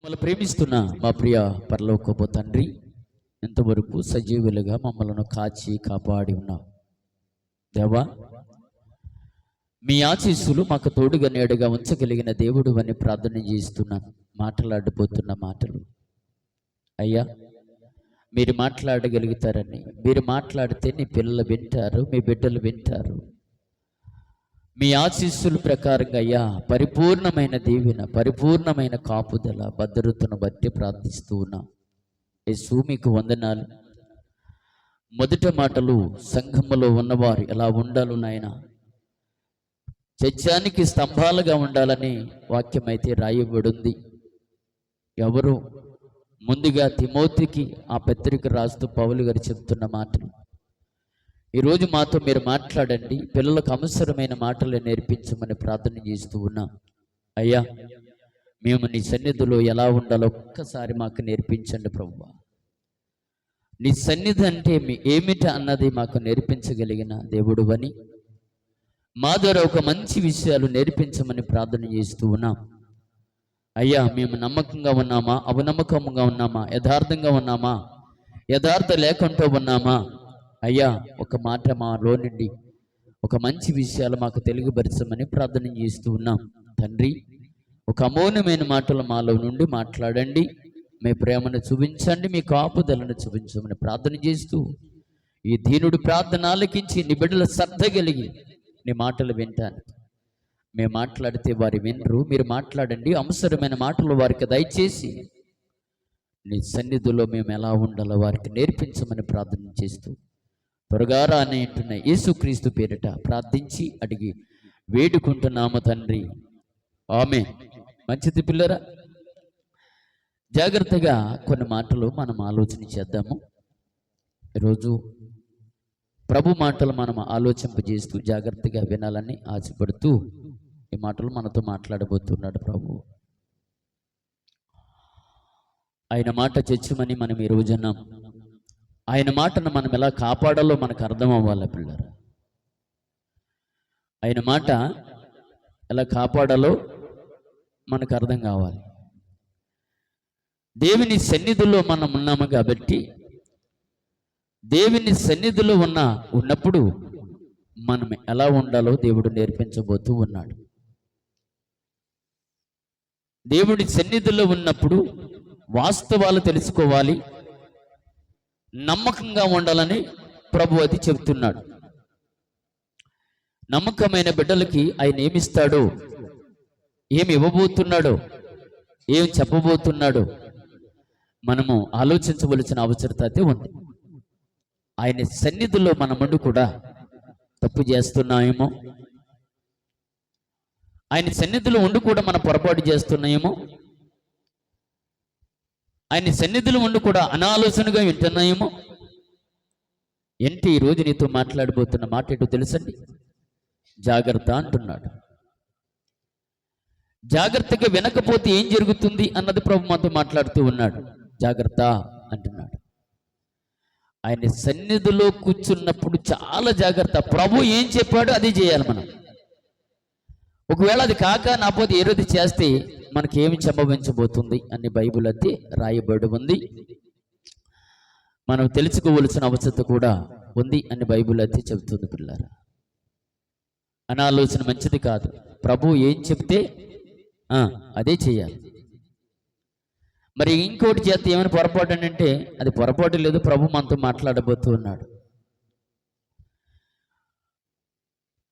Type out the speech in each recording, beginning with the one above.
మమ్మల్ని ప్రేమిస్తున్న మా ప్రియ పరలోకపు తండ్రి, ఇంతవరకు సజీవులుగా మమ్మల్ని కాచి కాపాడి ఉన్నావు దేవా. మీ ఆశీస్సులు మాకు తోడుగా నేడుగా ఉంచగలిగిన దేవుడు అని ప్రార్థన చేస్తున్నాను. మాట్లాడబోతున్న మాటలు అయ్యా మీరు మాట్లాడగలుగుతారని, మీరు మాట్లాడితే నీ పిల్లలు వింటారు, మీ బిడ్డలు వింటారు. మీ ఆశీస్సుల ప్రకారంగా అయ్యా పరిపూర్ణమైన దీవెన, పరిపూర్ణమైన కాపుదల, భద్రతను బట్టి ప్రార్థిస్తూ ఉన్నా. యేసు మీకు వందనాలు. మొదటి మాటలు సంఘములో ఉన్నవారు ఎలా ఉండాలి నాయన, చర్చానికి స్తంభాలుగా ఉండాలని వాక్యం అయితే రాయబడింది. ఎవరు ముందుగా తిమోతికి ఆ పత్రిక రాస్తూ పౌలు గారు చెప్తున్న మాటలు ఈరోజు మాతో మీరు మాట్లాడండి, పిల్లలకు అవసరమైన మాటలు నేర్పించమని ప్రార్థన చేస్తూ ఉన్నాం. అయ్యా మేము నీ సన్నిధిలో ఎలా ఉండాలో ఒక్కసారి మాకు నేర్పించండి ప్రభువా. నీ సన్నిధి అంటే ఏమిటి అన్నది మాకు నేర్పించగలిగిన దేవుడు అని మా ద్వారా ఒక మంచి విషయాలు నేర్పించమని ప్రార్థన చేస్తూ ఉన్నాం. అయ్యా మేము నమ్మకంగా ఉన్నామా, అవనమ్మకంగా ఉన్నామా, యథార్థంగా ఉన్నామా, యథార్థ లేకుండా ఉన్నామా? అయ్యా ఒక మాట మాలో నుండి ఒక మంచి విషయాలు మాకు తెలుగుపరచమని ప్రార్థన చేస్తూ ఉన్నాం. తండ్రి ఒక అమూల్యమైన మాటలు మాలో నుండి మాట్లాడండి, మీ ప్రేమను చూపించండి, మీ కాపుదలను చూపించమని ప్రార్థన చేస్తూ ఈ దీనుడు ప్రార్థన ఆలకించి నీ బిడ్డల శ్రద్ధ కలిగి నీ మాటలు వింటాను. మేము మాట్లాడితే వారి వినరు, మీరు మాట్లాడండి, అవసరమైన మాటలు వారికి దయచేసి నీ సన్నిధిలో మేము ఎలా ఉండాలో వారికి నేర్పించమని ప్రార్థన చేస్తూ త్వరగా రాని అంటున్న యేసుక్రీస్తు పేరిట ప్రార్థించి అడిగి వేడుకుంటున్నాము తండ్రి, ఆమేన్. మంచిది పిల్లరా, జాగ్రత్తగా కొన్ని మాటలు మనం ఆలోచన చేద్దాము. ఈరోజు ప్రభు మాటలు మనం ఆలోచింపజేస్తూ జాగ్రత్తగా వినాలని ఆశపడుతూ ఈ మాటలు మనతో మాట్లాడబోతున్నాడు ప్రభు. ఆయన మాట చర్చమని మనం ఈ రోజున్నాం. ఆయన మాటను మనం ఎలా కాపాడాలో మనకు అర్థం అవ్వాలి పిల్లలు. ఆయన మాట ఎలా కాపాడాలో మనకు అర్థం కావాలి. దేవుని సన్నిధిలో మనం ఉన్నాము కాబట్టి దేవుని సన్నిధిలో ఉన్నప్పుడు మనం ఎలా ఉండాలో దేవుడు నేర్పించబోతూ ఉన్నాడు. దేవుడి సన్నిధిలో ఉన్నప్పుడు వాస్తవాలు తెలుసుకోవాలి, నమ్మకంగా ఉండాలని ప్రభు అది చెబుతున్నాడు. నమ్మకమైన బిడ్డలకి ఆయన ఏమిస్తాడో, ఏమి ఇవ్వబోతున్నాడో, ఏం చెప్పబోతున్నాడో మనము ఆలోచించవలసిన అవసరత అయితే ఉంది. ఆయన సన్నిధిలో మన ముందు కూడా తప్పు చేస్తున్నామేమో, ఆయన సన్నిధిలో ఉండి కూడా మనం పొరపాటు చేస్తున్నాయేమో, ఆయన సన్నిధిలో ఉండి కూడా అనాలోచనగా వింటున్నాయేమో. ఏంటి ఈరోజు నీతో మాట్లాడబోతున్న మాట ఏంటో తెలుసండి, జాగ్రత్త అంటున్నాడు. జాగ్రత్తగా వినకపోతే ఏం జరుగుతుంది అన్నది ప్రభు మనతో మాట్లాడుతూ ఉన్నాడు. జాగ్రత్త అంటున్నాడు. ఆయన సన్నిధిలో కూర్చున్నప్పుడు చాలా జాగ్రత్త. ప్రభు ఏం చెప్పాడో అది చేయాలి మనం. ఒకవేళ అది కాక నాపోతే ఏరోది చేస్తే మనకి ఏమి సంభవించబోతుంది అని బైబిల్ అయితే రాయబడి ఉంది. మనం తెలుసుకోవలసిన అవసరత కూడా ఉంది అని బైబిల్ అయితే చెబుతుంది పిల్లరా. అనాలోచన మంచిది కాదు. ప్రభు ఏం చెప్తే అదే చేయాలి. మరి ఇంకోటి చేస్తే ఏమైనా పొరపాటు అంటే అది పొరపాటు లేదు, ప్రభు మనతో మాట్లాడబోతూ ఉన్నాడు.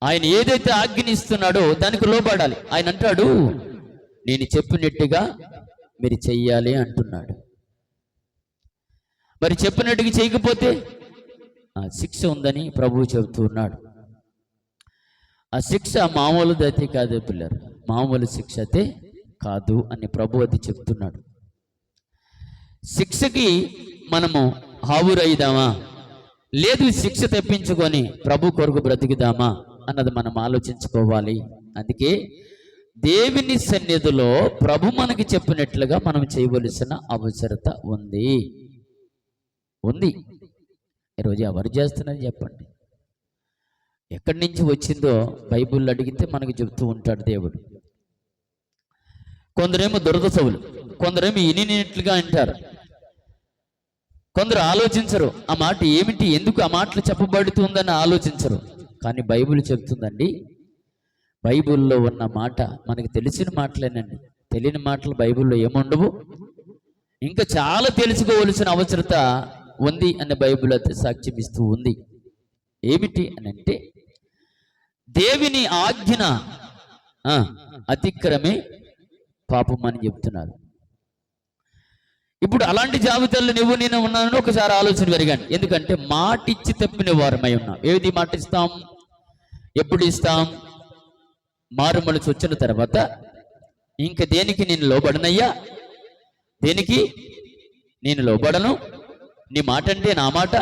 ఆయన ఏదైతే ఆజ్ఞనిస్తున్నాడో దానికి లోబడాలి. ఆయన అంటాడు, నేను చెప్పినట్టుగా మీరు చెయ్యాలి అంటున్నాడు. మరి చెప్పినట్టుగా చేయకపోతే శిక్ష ఉందని ప్రభువు చెబుతూ ఉన్నాడు. ఆ శిక్ష మామూలుది అయితే కాదు పిల్లలు, మామూలు శిక్ష అయితే కాదు అని ప్రభు అది చెప్తున్నాడు. శిక్షకి మనము హావురైదామా, లేదు శిక్ష తెప్పించుకొని ప్రభు కొరకు బ్రతికిదామా అన్నది మనం ఆలోచించుకోవాలి. అందుకే దేవుని సన్నిధిలో ప్రభు మనకి చెప్పినట్లుగా మనం చేయవలసిన అవసరత ఉంది. ఈరోజు ఎవరు చేస్తున్నది చెప్పండి? ఎక్కడి నుంచి వచ్చిందో బైబిల్ అడిగితే మనకు చెబుతూ ఉంటాడు దేవుడు. కొందరేమో దురద సవులు, కొందరేమి ఇనినట్లుగా అంటారు, కొందరు ఆలోచించరు ఆ మాట ఏమిటి, ఎందుకు ఆ మాటలు చెప్పబడుతుందని ఆలోచించరు. కానీ బైబిల్ చెప్తుందండి, బైబిల్లో ఉన్న మాట మనకి తెలిసిన మాటలేనండి. తెలియని మాటలు బైబిల్లో ఏముండవు, ఇంకా చాలా తెలుసుకోవలసిన అవసరత ఉంది అని బైబిల్ అయితే సాక్ష్యం ఇస్తూ ఉంది. ఏమిటి అని అంటే, దేవుని ఆజ్ఞ అతిక్రమే పాపం అని చెప్తున్నారు. ఇప్పుడు అలాంటి జాబితాలో నువ్వు నేను ఉన్నానని ఒకసారి ఆలోచన పెరిగాను. ఎందుకంటే మాటిచ్చి తప్పిన వారమై ఉన్నాం. ఏది మాట ఇస్తాం, ఎప్పుడు ఇస్తాం? మారు మనసు వచ్చిన తర్వాత ఇంక దేనికి నేను లోబడనయ్యా, దేనికి నేను లోబడను, నీ మాట అంటే నా మాట,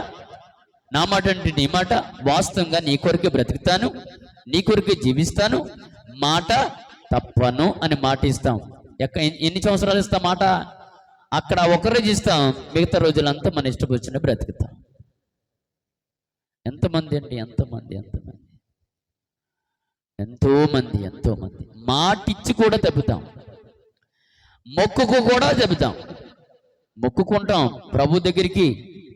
నా మాట అంటే నీ మాట, వాస్తవంగా నీ కొరకే బ్రతుకుతాను, నీ కొరకే జీవిస్తాను, మాట తప్పను అని మాట ఇస్తాం. ఎన్ని సంవత్సరాలు ఇస్తాం మాట? అక్కడ ఒకరోజు ఇస్తాం, మిగతా రోజులంతా మన ఇష్టం వచ్చిన బ్రతుకుతాం. ఎంతమంది అండి, ఎంతమంది ఎంతోమంది మాటిచ్చి కూడా తప్పుతాం, మొక్కుకు కూడా చెబుతాం, మొక్కుకుంటాం ప్రభు దగ్గరికి,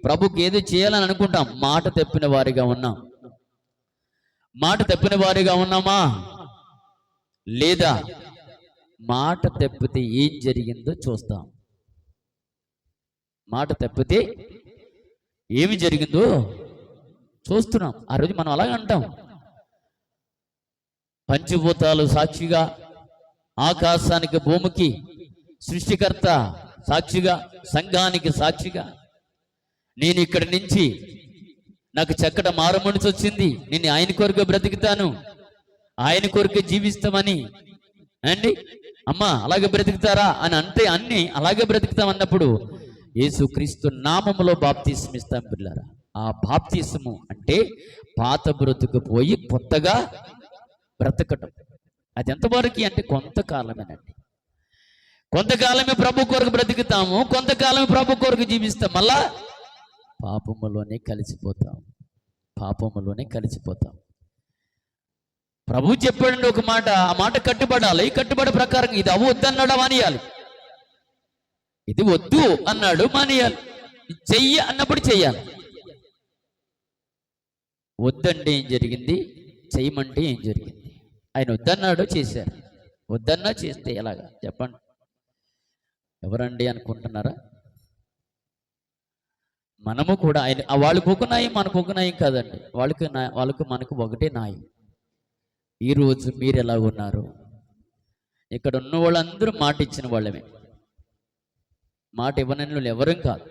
ప్రభుకి ఏదో చేయాలని అనుకుంటాం, మాట తప్పిన వారిగా ఉన్నాం. మాట తప్పిన వారిగా ఉన్నామా లేదా? మాట తప్పితే ఏం జరిగిందో చూస్తాం. మాట తప్పితే ఏమి జరిగిందో చూస్తున్నాం. ఆ రోజు మనం అలాగే అంటాం, పంచభూతాలు సాక్షిగా, ఆకాశానికి భూమికి సృష్టికర్త సాక్షిగా, సంఘానికి సాక్షిగా, నేను ఇక్కడి నుంచి నాకు చక్కట మారు మనసు వచ్చింది, నేను ఆయన కొరకు బ్రతుకుతాను, ఆయన కొరకు జీవిస్తామని అండి. అమ్మా అలాగే బ్రతుకుతారా అని అంటే అన్ని అలాగే బ్రతుకుతాం అన్నప్పుడు యేసుక్రీస్తు నామములో బాప్తిస్మం ఇస్తాం పిల్లారా. ఆ బాప్తిస్మము అంటే పాత బ్రతుకు పోయి కొత్తగా బ్రతకటం. అది ఎంతవరకు అంటే కొంతకాలమేనండి. కొంతకాలమే ప్రభు కొరకు బ్రతుకుతాము, కొంతకాలమే ప్రభు కొరకు జీవిస్తాం, మళ్ళా పాపములోనే కలిసిపోతాం. ప్రభు చెప్పాడండి ఒక మాట, ఆ మాట కట్టుబడాలి. కట్టుబడి ప్రకారం ఇది వద్దన్నాడు మానేయాలి, ఇది వద్దు అన్నాడు మానేయాలి, చెయ్యి అన్నప్పుడు చెయ్యాలి. వద్దంటే ఏం జరిగింది, చెయ్యమంటే ఏం జరిగింది? ఆయన వద్దన్నాడు, చేశారు. వద్దన్నా చేస్తే ఎలాగా చెప్పండి? ఎవరండి అనుకుంటున్నారా? మనము కూడా ఆయన, వాళ్ళకు ఒక న్యాయం మనకు ఒక న్యాయం కాదండి. వాళ్ళకు మనకు ఒకటే న్యాయం. ఈరోజు మీరు ఎలా ఉన్నారు? ఇక్కడ ఉన్న వాళ్ళందరూ మాట ఇచ్చిన వాళ్ళమే, మాట ఇవ్వని వాళ్ళు ఎవరం కాదు.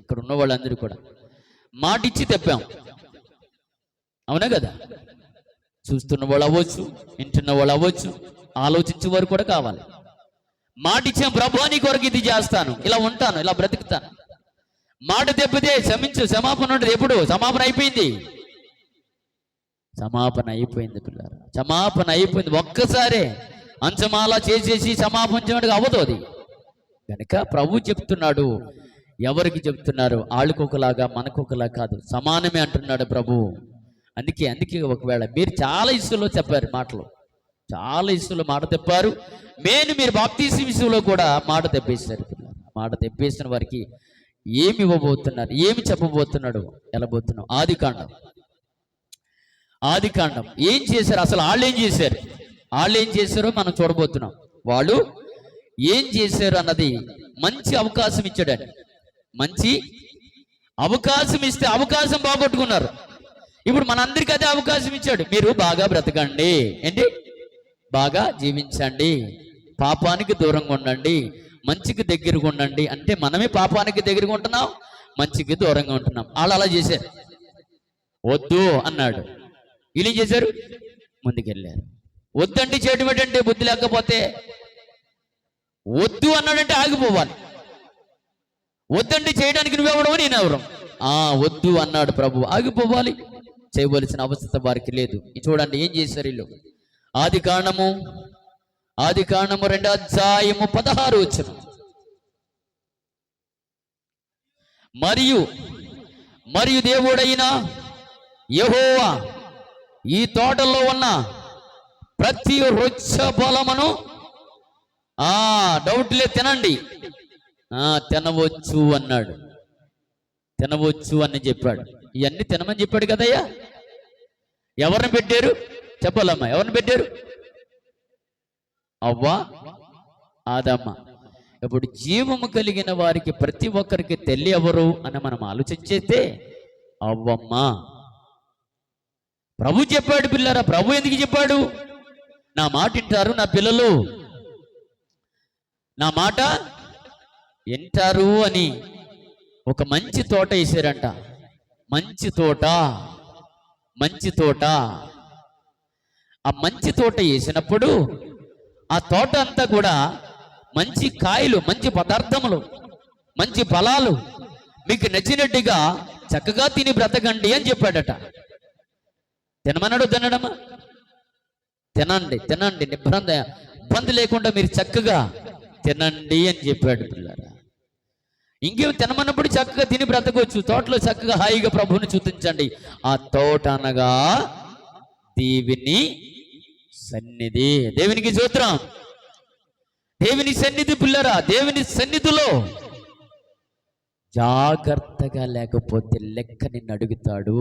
ఇక్కడ ఉన్న వాళ్ళందరూ కూడా మాట ఇచ్చి తెప్పాం, అవునా కదా? చూస్తున్న వాళ్ళు అవ్వచ్చు, వింటున్న వాళ్ళు అవ్వచ్చు, ఆలోచించే వారు కూడా కావాలి. మాట ఇచ్చాం, ప్రభు నీ కొరకు ఇది చేస్తాను, ఇలా ఉంటాను, ఇలా బ్రతుకుతాను. మాట తెప్పితే క్షమించు, సమాపన ఉంటుంది. ఎప్పుడు సమాపన అయిపోయింది? సమాపన అయిపోయింది పిల్లలు, సమాపన అయిపోయింది. ఒక్కసారే అంచమాల చేసేసి సమాపించడానికి అవ్వదు అది. కనుక ప్రభు చెప్తున్నాడు, ఎవరికి చెప్తున్నారు? వాళ్ళకొకలాగా మనకొకలా కాదు, సమానమే అంటున్నాడు ప్రభు. అందుకే ఒకవేళ మీరు చాలా ఇష్యూలో చెప్పారు మాటలు, చాలా ఇష్యూలో మాట తెప్పారు. మీరు బాప్తీసం విషయంలో కూడా మాట తెప్పేశారు. మాట తెప్పేసిన వారికి ఏమి ఇవ్వబోతున్నారు, ఏమి చెప్పబోతున్నాడు, వెళ్ళబోతున్నాం. ఆదికాండం ఏం చేశారు అసలు? వాళ్ళు ఏం చేశారో మనం చూడబోతున్నాం. వాళ్ళు ఏం చేశారు అన్నది మంచి అవకాశం ఇచ్చాడండి. మంచి అవకాశం ఇస్తే అవకాశం బాగొట్టుకున్నారు. ఇప్పుడు మనందరికీ అదే అవకాశం ఇచ్చాడు. మీరు బాగా బ్రతకండి, ఏంటి, బాగా జీవించండి, పాపానికి దూరంగా ఉండండి, మంచికి దగ్గరగా ఉండండి. అంటే మనమే పాపానికి దగ్గరగా ఉంటున్నాం, మంచికి దూరంగా ఉంటున్నాం. వాళ్ళు అలా చేశారు. వద్దు అన్నాడు, వీళ్ళు చేశారు, ముందుకెళ్ళారు. వద్దంటే చేయడం ఏంటంటే బుద్ధి లేకపోతే. వద్దు అన్నాడంటే ఆగిపోవాలి. వద్దంటే చేయడానికి నువ్వెవడవు, నేనెవరం. వద్దు అన్నాడు ప్రభు, ఆగిపోవాలి. చేయవలసిన అవసరం వారికి లేదు. చూడండి ఏం చేశారు వీళ్ళు. ఆదికాండము 2:16 మరియు దేవుడైన యెహోవా ఈ తోటలో ఉన్న ప్రతి వృక్ష ఫలమును డౌట్ లేదు, తినండి. తినవచ్చు అన్నాడు. తినవచ్చు అని చెప్పాడు. ఇవన్నీ తినమని చెప్పాడు కదయ్యా. ఎవరిని పెట్టారు చెప్పాలమ్మా? ఎవరిని పెట్టారు? అవ్వ, ఆదమ్మ. ఇప్పుడు జీవము కలిగిన వారికి ప్రతి ఒక్కరికి తల్లి ఎవరు అని మనం ఆలోచించేస్తే అవ్వమ్మ. ప్రభు చెప్పాడు పిల్లరా. ప్రభు ఎందుకు చెప్పాడు? నా మాట వింటారు నా పిల్లలు, నా మాట వింటారు అని. ఒక మంచి తోట వేసారంట. మంచి తోట, మంచి తోట. ఆ మంచి తోట వేసినప్పుడు ఆ తోట అంతా కూడా మంచి కాయలు, మంచి పదార్థములు, మంచి ఫలాలు మీకు నచ్చినట్టుగా చక్కగా తిని బ్రతకండి అని చెప్పాడట. తినమన్నాడు, తినడమా? తినండి, తినండి, ఇబ్బంది లేకుండా మీరు చక్కగా తినండి అని చెప్పాడు పిల్లరా. ఇంకేం తినమన్నప్పుడు చక్కగా తిని బ్రతకొచ్చు. తోటలో చక్కగా హాయిగా ప్రభువుని స్తుతించండి. ఆ తోట అనగా దేవుని సన్నిధి. దేవునికి స్తోత్రం. దేవుని సన్నిధి పిల్లరా. దేవుని సన్నిధిలో జాగ్రత్తగా లేకపోతే లెక్క నిన్ను అడుగుతాడు.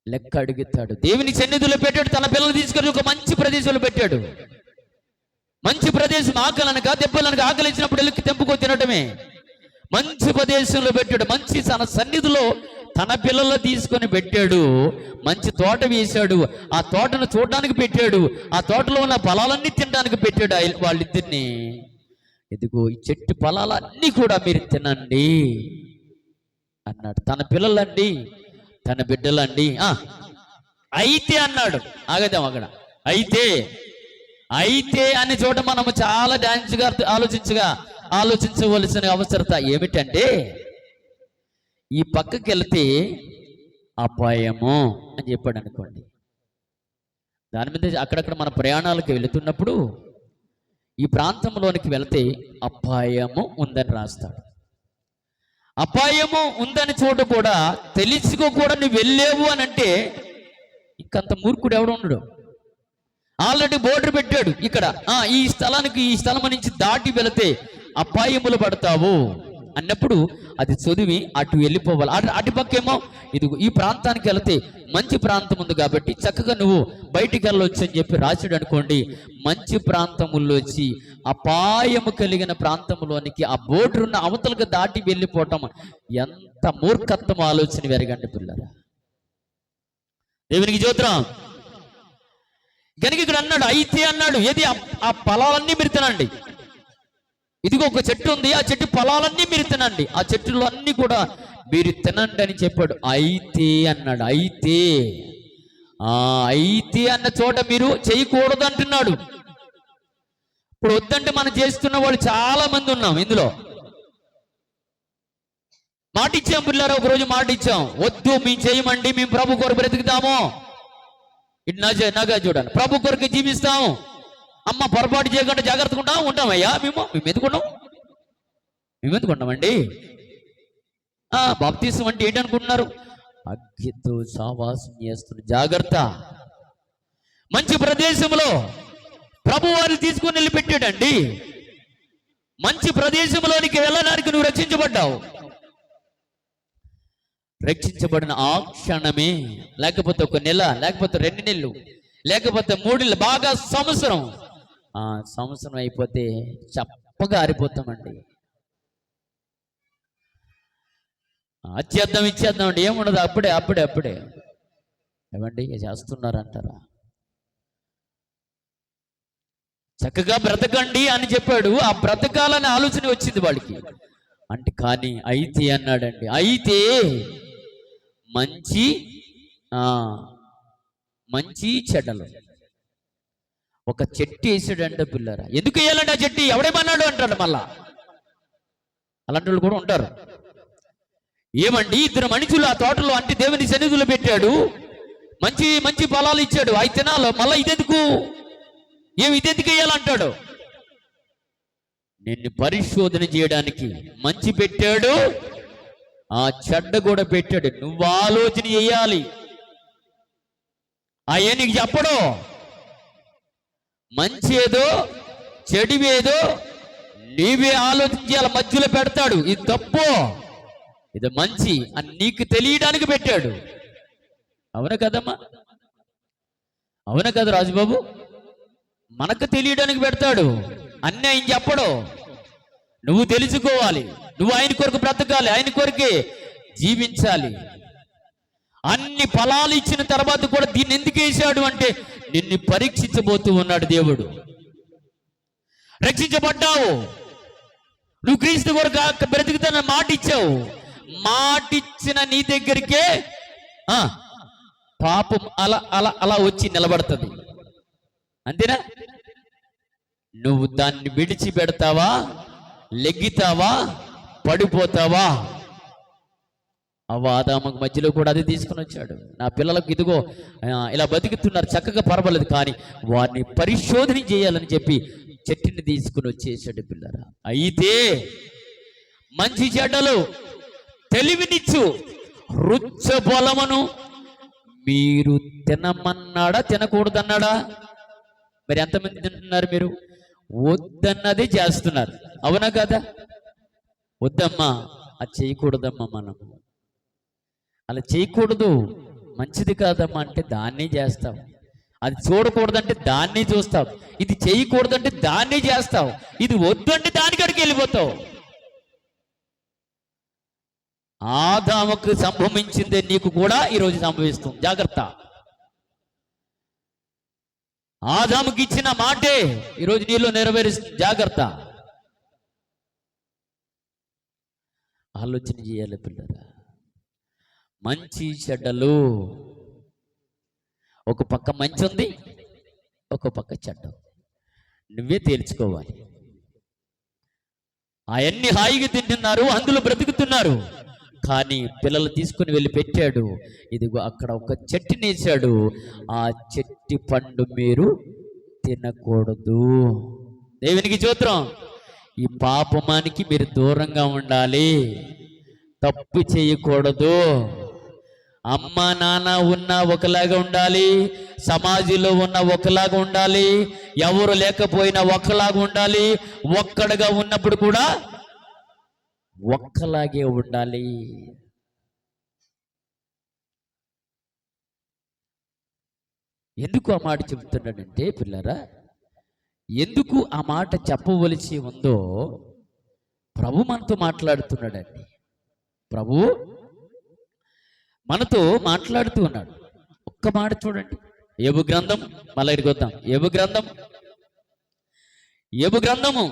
లెక్క అడుగుతాడు. దేవుని సన్నిధిలో పెట్టాడు. తన పిల్లలు తీసుకొని ఒక మంచి ప్రదేశంలో పెట్టాడు. మంచి ప్రదేశం. ఆకలనక దెబ్బలనక ఆకలి ఇచ్చినప్పుడు వెళ్ళి తెంపుకో తినటమే. మంచి ప్రదేశంలో పెట్టాడు. మంచి తన సన్నిధిలో తన పిల్లలు తీసుకొని పెట్టాడు. మంచి తోట వేశాడు. ఆ తోటను చూడడానికి పెట్టాడు. ఆ తోటలో ఉన్న ఫలాలన్నీ తినడానికి పెట్టాడు వాళ్ళిద్దరిని. ఇదిగో ఈ చెట్టు ఫలాలన్నీ కూడా మీరు తినండి అన్నాడు. తన పిల్లలండి, తన బిడ్డలండి. అయితే అన్నాడు. ఆగదాం అక్కడ. అయితే అనే చోట మనము చాలా డాన్స్గా ఆలోచించవలసిన అవసరత ఏమిటంటే, ఈ పక్కకి వెళితే అపాయము అని చెప్పాడు అనుకోండి. దాని మీద అక్కడక్కడ మన ప్రయాణాలకు వెళుతున్నప్పుడు ఈ ప్రాంతంలోనికి వెళితే అపాయము ఉందని రాస్తాడు. అపాయము ఉందని చోట కూడా తెలుసుకోకుండా నువ్వు వెళ్ళేవు అని అంటే ఇంకంత మూర్ఖుడు ఎవడు ఉండడు. ఆల్రెడీ బోర్డు పెట్టాడు ఇక్కడ. ఈ స్థలానికి, ఈ స్థలం నుంచి దాటి వెళితే అపాయములు పడతావు అన్నప్పుడు అది చదివి అటు వెళ్ళిపోవాలి. అటు పక్కేమో ఇదిగో ఈ ప్రాంతానికి వెళితే మంచి ప్రాంతం ఉంది కాబట్టి చక్కగా నువ్వు బయటికి వెళ్ళొచ్చు అని చెప్పి రాసాడు అనుకోండి. మంచి ప్రాంతముల్లో వచ్చి అపాయము కలిగిన ప్రాంతంలోనికి ఆ బోర్డు ఉన్న అవతలకు దాటి వెళ్ళిపోవటం ఎంత మూర్ఖత్వం ఆలోచన వెరగండి పిల్లరా. దేవునికి స్తోత్రం. కనుక ఇక్కడ అన్నాడు అయితే అన్నాడు. ఏది? ఆ ఫలాలన్నీ మీరు తినండి. ఇదిగో ఒక చెట్టు ఉంది, ఆ చెట్టు ఫలాలన్నీ మీరు తినండి, ఆ చెట్టులో అన్ని కూడా మీరు తినండి అని చెప్పాడు. అయితే అన్నాడు. అయితే అన్న చోట మీరు చేయకూడదు అంటున్నాడు. ఇప్పుడు వద్దంటే మనం చేస్తున్న వాళ్ళు చాలా మంది ఉన్నాం ఇందులో. మాట ఇచ్చాం పిల్లరా, ఒకరోజు మాట ఇచ్చాం, వద్దు మేము చేయమండి, మేము ప్రభు కొరకు బ్రతుకుతాము. ఇటు నాగా చూడండి, ప్రభు కొరకు జీవిస్తాం, అమ్మ పొరపాటు చేయకుండా జాగ్రత్తగా ఉంటామయ్యా. మేము ఎందుకున్నామండి? బాప్తీసం అంటే ఏంటనుకుంటున్నారు? అగ్గితో సావాసం చేస్తున్న జాగ్రత్త. మంచి ప్రదేశంలో ప్రభు వారు తీసుకుని వెళ్ళి పెట్టాడండి. మంచి ప్రదేశంలోనికి వెళ్ళడానికి నువ్వు రక్షించబడ్డావు. రక్షించబడిన ఆ క్షణమే, లేకపోతే ఒక నెల, లేకపోతే 2 నెలలు, లేకపోతే 3 నెలలు, బాగా సంవత్సరం అయిపోతే చప్పగా ఆరిపోతామండి. ఇచ్చేద్దాం అండి, ఏముండదు. అప్పుడే ఏమండి చేస్తున్నారంటారా? చక్కగా బ్రతకండి అని చెప్పాడు. ఆ బ్రతకాలని ఆలోచన వచ్చింది వాడికి. అంటే కానీ అయితే అన్నాడండి. అయితే మంచి చెడ్డలు ఒక చెట్టు వేసాడంట పిల్లరా. ఎందుకు వేయాలంటే ఆ చెట్టు ఎవడేమన్నాడు అంటాడు. మళ్ళా అలాంటి వాళ్ళు కూడా ఉంటారు. ఏమండి, 2 మనుషులు ఆ తోటలో అంటే దేవుని సన్నిధిలో పెట్టాడు, మంచి ఫలాలు ఇచ్చాడు, అవి తినాలో, మళ్ళీ ఇదెందుకు వేయాలంటాడు. నిన్ను పరిశోధన చేయడానికి మంచి పెట్టాడు, ఆ చెడ్డ కూడా పెట్టాడు. నువ్వు ఆలోచన చేయాలి. అయ్యే నీకు చెప్పడు. మంచి ఏదో చెడువేదో నీవే ఆలోచించాల మధ్యలో పెడతాడు. ఇది తప్పు, ఇది మంచి అని నీకు తెలియడానికి పెట్టాడు. అవునా కదమ్మా? అవునా కదా రాజుబాబు? మనకు తెలియడానికి పెడతాడు. అన్నీ ఆయన చెప్పడు, నువ్వు తెలుసుకోవాలి. నువ్వు ఆయన కొరకు బ్రతకాలి, ఆయన కొరకే జీవించాలి. అన్ని ఫలాలు ఇచ్చిన తర్వాత కూడా దీన్ని ఎందుకు వేశాడు అంటే నిన్ను పరీక్షించబోతూ ఉన్నాడు దేవుడు. రక్షించబడ్డావు, నువ్వు క్రీస్తు కొరకు బ్రతుకుతానని మాట ఇచ్చావు. మాటిచ్చిన నీ దగ్గరికే పాపం అలా అలా అలా వచ్చి నిలబడుతుంది. అంతేనా? నువ్వు దాన్ని విడిచిపెడతావా, లెగ్గితావా, పడిపోతావా? ఆదాముకు మధ్యలో కూడా అది తీసుకుని వచ్చాడు. నా పిల్లలకు ఇదిగో ఇలా బతుకుతున్నారు, చక్కగా పర్వాలేదు, కానీ వారిని పరిశోధన చేయాలని చెప్పి చెట్టుని తీసుకుని వచ్చేసాడు పిల్లరా. అయితే మంచి చెడ్డలు తెలివినిచ్చు రుచ్చ బలమును మీరు తినమన్నాడా, తినకూడదన్నాడా? మరి ఎంతమంది తింటున్నారు? మీరు వద్దన్నది చేస్తున్నారు. అవునా కదా? వద్దమ్మా, అది చేయకూడదమ్మా, మనము అలా చేయకూడదు, మంచిది కాదమ్మా అంటే దాన్ని చేస్తాం. అది చూడకూడదంటే దాన్ని చూస్తాం. ఇది చేయకూడదంటే దాన్ని చేస్తావు. ఇది వద్దు అంటే దానికడికి వెళ్ళిపోతావు. ఆదాముకు సంభవించిందే నీకు కూడా ఈరోజు సంభవిస్తుంది. జాగ్రత్త. ఆదాముకి ఇచ్చిన మాటే ఈరోజు నీలో నెరవేరుస్తుంది. జాగ్రత్త. ఆలోచన చేయాలి పిల్లరా. మంచి చెడ్డలు, ఒక పక్క మంచి ఉంది, ఒక పక్క చెడ్డ. నువ్వే తేల్చుకోవాలి. అవన్నీ హాయిగా తింటున్నారు, అందులో బ్రతుకుతున్నారు. కానీ పిల్లలు తీసుకుని వెళ్ళి పెట్టాడు. ఇదిగో అక్కడ ఒక చెట్టుని వేసాడు. ఆ చెట్టు పండు మీరు తినకూడదు. దేవునికి స్తోత్రం. ఈ పాపమానికి మీరు దూరంగా ఉండాలి, తప్పు చేయకూడదు. అమ్మ నాన్న ఉన్న ఒకలాగా ఉండాలి, సమాజంలో ఉన్న ఒకలాగా ఉండాలి, ఎవరు లేకపోయినా ఒకలాగా ఉండాలి, ఒక్కడుగా ఉన్నప్పుడు కూడా ఒక్కలాగే ఉండాలి. ఎందుకు ఆ మాట చెబుతున్నాడంటే పిల్లరా, ఎందుకు ఆ మాట చెప్పవలసి ఉందో ప్రభు మనతో మాట్లాడుతున్నాడండి. ప్రభు మనతో మాట్లాడుతూ ఉన్నాడు. ఒక్క మాట చూడండి. యోబు గ్రంథం, మళ్ళీ ఇక్కడికి వద్దాం. యోబు గ్రంథము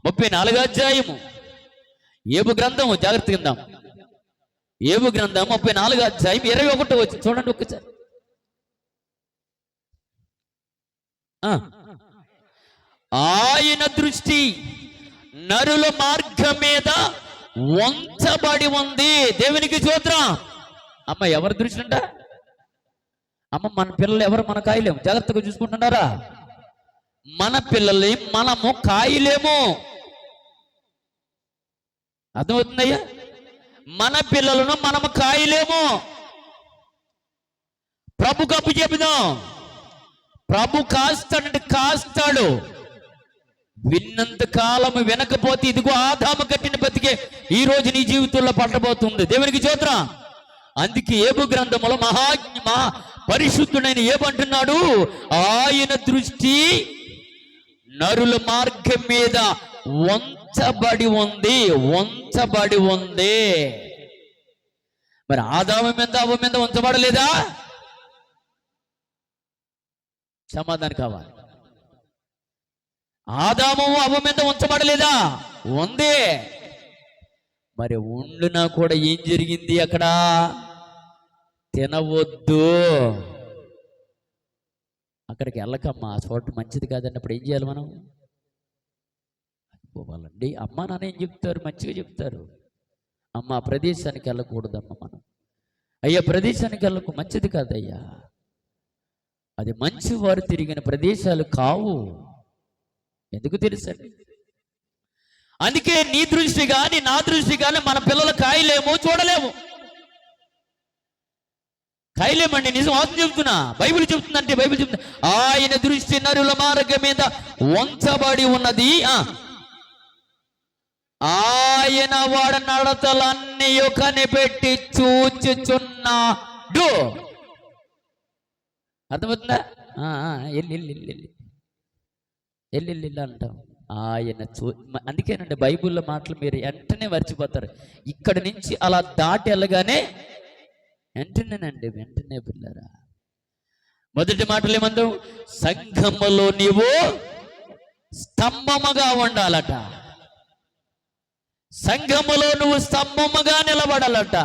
34వ అధ్యాయము. యోబు గ్రంథము, జాగ్రత్తగా విందాం. యోబు గ్రంథం 34వ అధ్యాయం 21వ వచనం చూడండి ఒక్కసారి. ఆయన దృష్టి నరుల మార్గం మీద వంచబడి ఉంది. దేవునికి స్తోత్రం. అమ్మ ఎవరి దృష్టి అంట? అమ్మ మన పిల్లలు ఎవరు మన కాయలేము. జాగ్రత్తగా చూసుకుంటున్నారా? మన పిల్లల్ని మనము కాయలేము. అర్థమవుతుందయ్యా? మన పిల్లలను మనము కాయలేము. ప్రభుకు అప్పు చెబుదాం. ప్రభు కాస్తాడంటే కాస్తాడు. విన్నంత కాలము వినకపోతే ఇదిగో ఆదాము కట్టిన బతికే ఈ రోజు నీ జీవితంలో పట్టబోతుంది. దేవునికి స్తోత్రం. అందుకే యోబు గ్రంథములో మహా పరిశుద్ధుడైన ఏమంటున్నాడు? ఆయన దృష్టి నరుల మార్గం మీద వంచబడి ఉంది, వంచబడి ఉంది. మరి ఆదాము మీద అవ్వ మీద వంచబడలేదా? సమాధానం కావాలి. ఆదాము అవ్వ మీద ఉంచబడలేదా? ఉంది. మరి ఉండునా కూడా ఏం జరిగింది అక్కడ? తినవద్దు, అక్కడికి వెళ్ళకమ్మా, ఆ చోటు మంచిది కాదన్నప్పుడు ఏం చేయాలి మనం? పోవాలండి. అమ్మ నాన్న ఏం చెప్తారు? మంచిగా చెప్తారు. అమ్మ ఆ ప్రదేశానికి వెళ్ళకూడదమ్మా, మనం అయ్యా ప్రదేశానికి వెళ్ళకు, మంచిది కాదయ్యా, అది మంచి వారు తిరిగిన ప్రదేశాలు కావు. ఎందుకు తెలుసండి? అందుకే నీ దృష్టి కానీ నా దృష్టి కానీ మన పిల్లలు కాయలేము, చూడలేము. తైలమండి, నిజం ఆత్మ చెబుతున్నా, బైబిల్ చెబుతుందంటే బైబిల్ చెబుతుంది. ఆయన దృష్టి నరుల మార్గం మీద వంచబడి ఉన్నది, ఆయన వాడ నడతలన్నీ కనిపెట్టి చూచుచున్నాడు. అర్థమవుతుందా? ఎల్లి అంటాం. ఆయన అందుకేనండి బైబిల్లో మాటలు మీరు వెంటనే మర్చిపోతారు. ఇక్కడి నుంచి అలా దాటి వెళ్ళగానే వెంటనే పిల్లరా. మొదటి మాటలు ఏమందు? సంఘములో నీవు స్తంభముగా ఉండాలట. సంఘములో నువ్వు స్తంభముగా నిలబడాలట.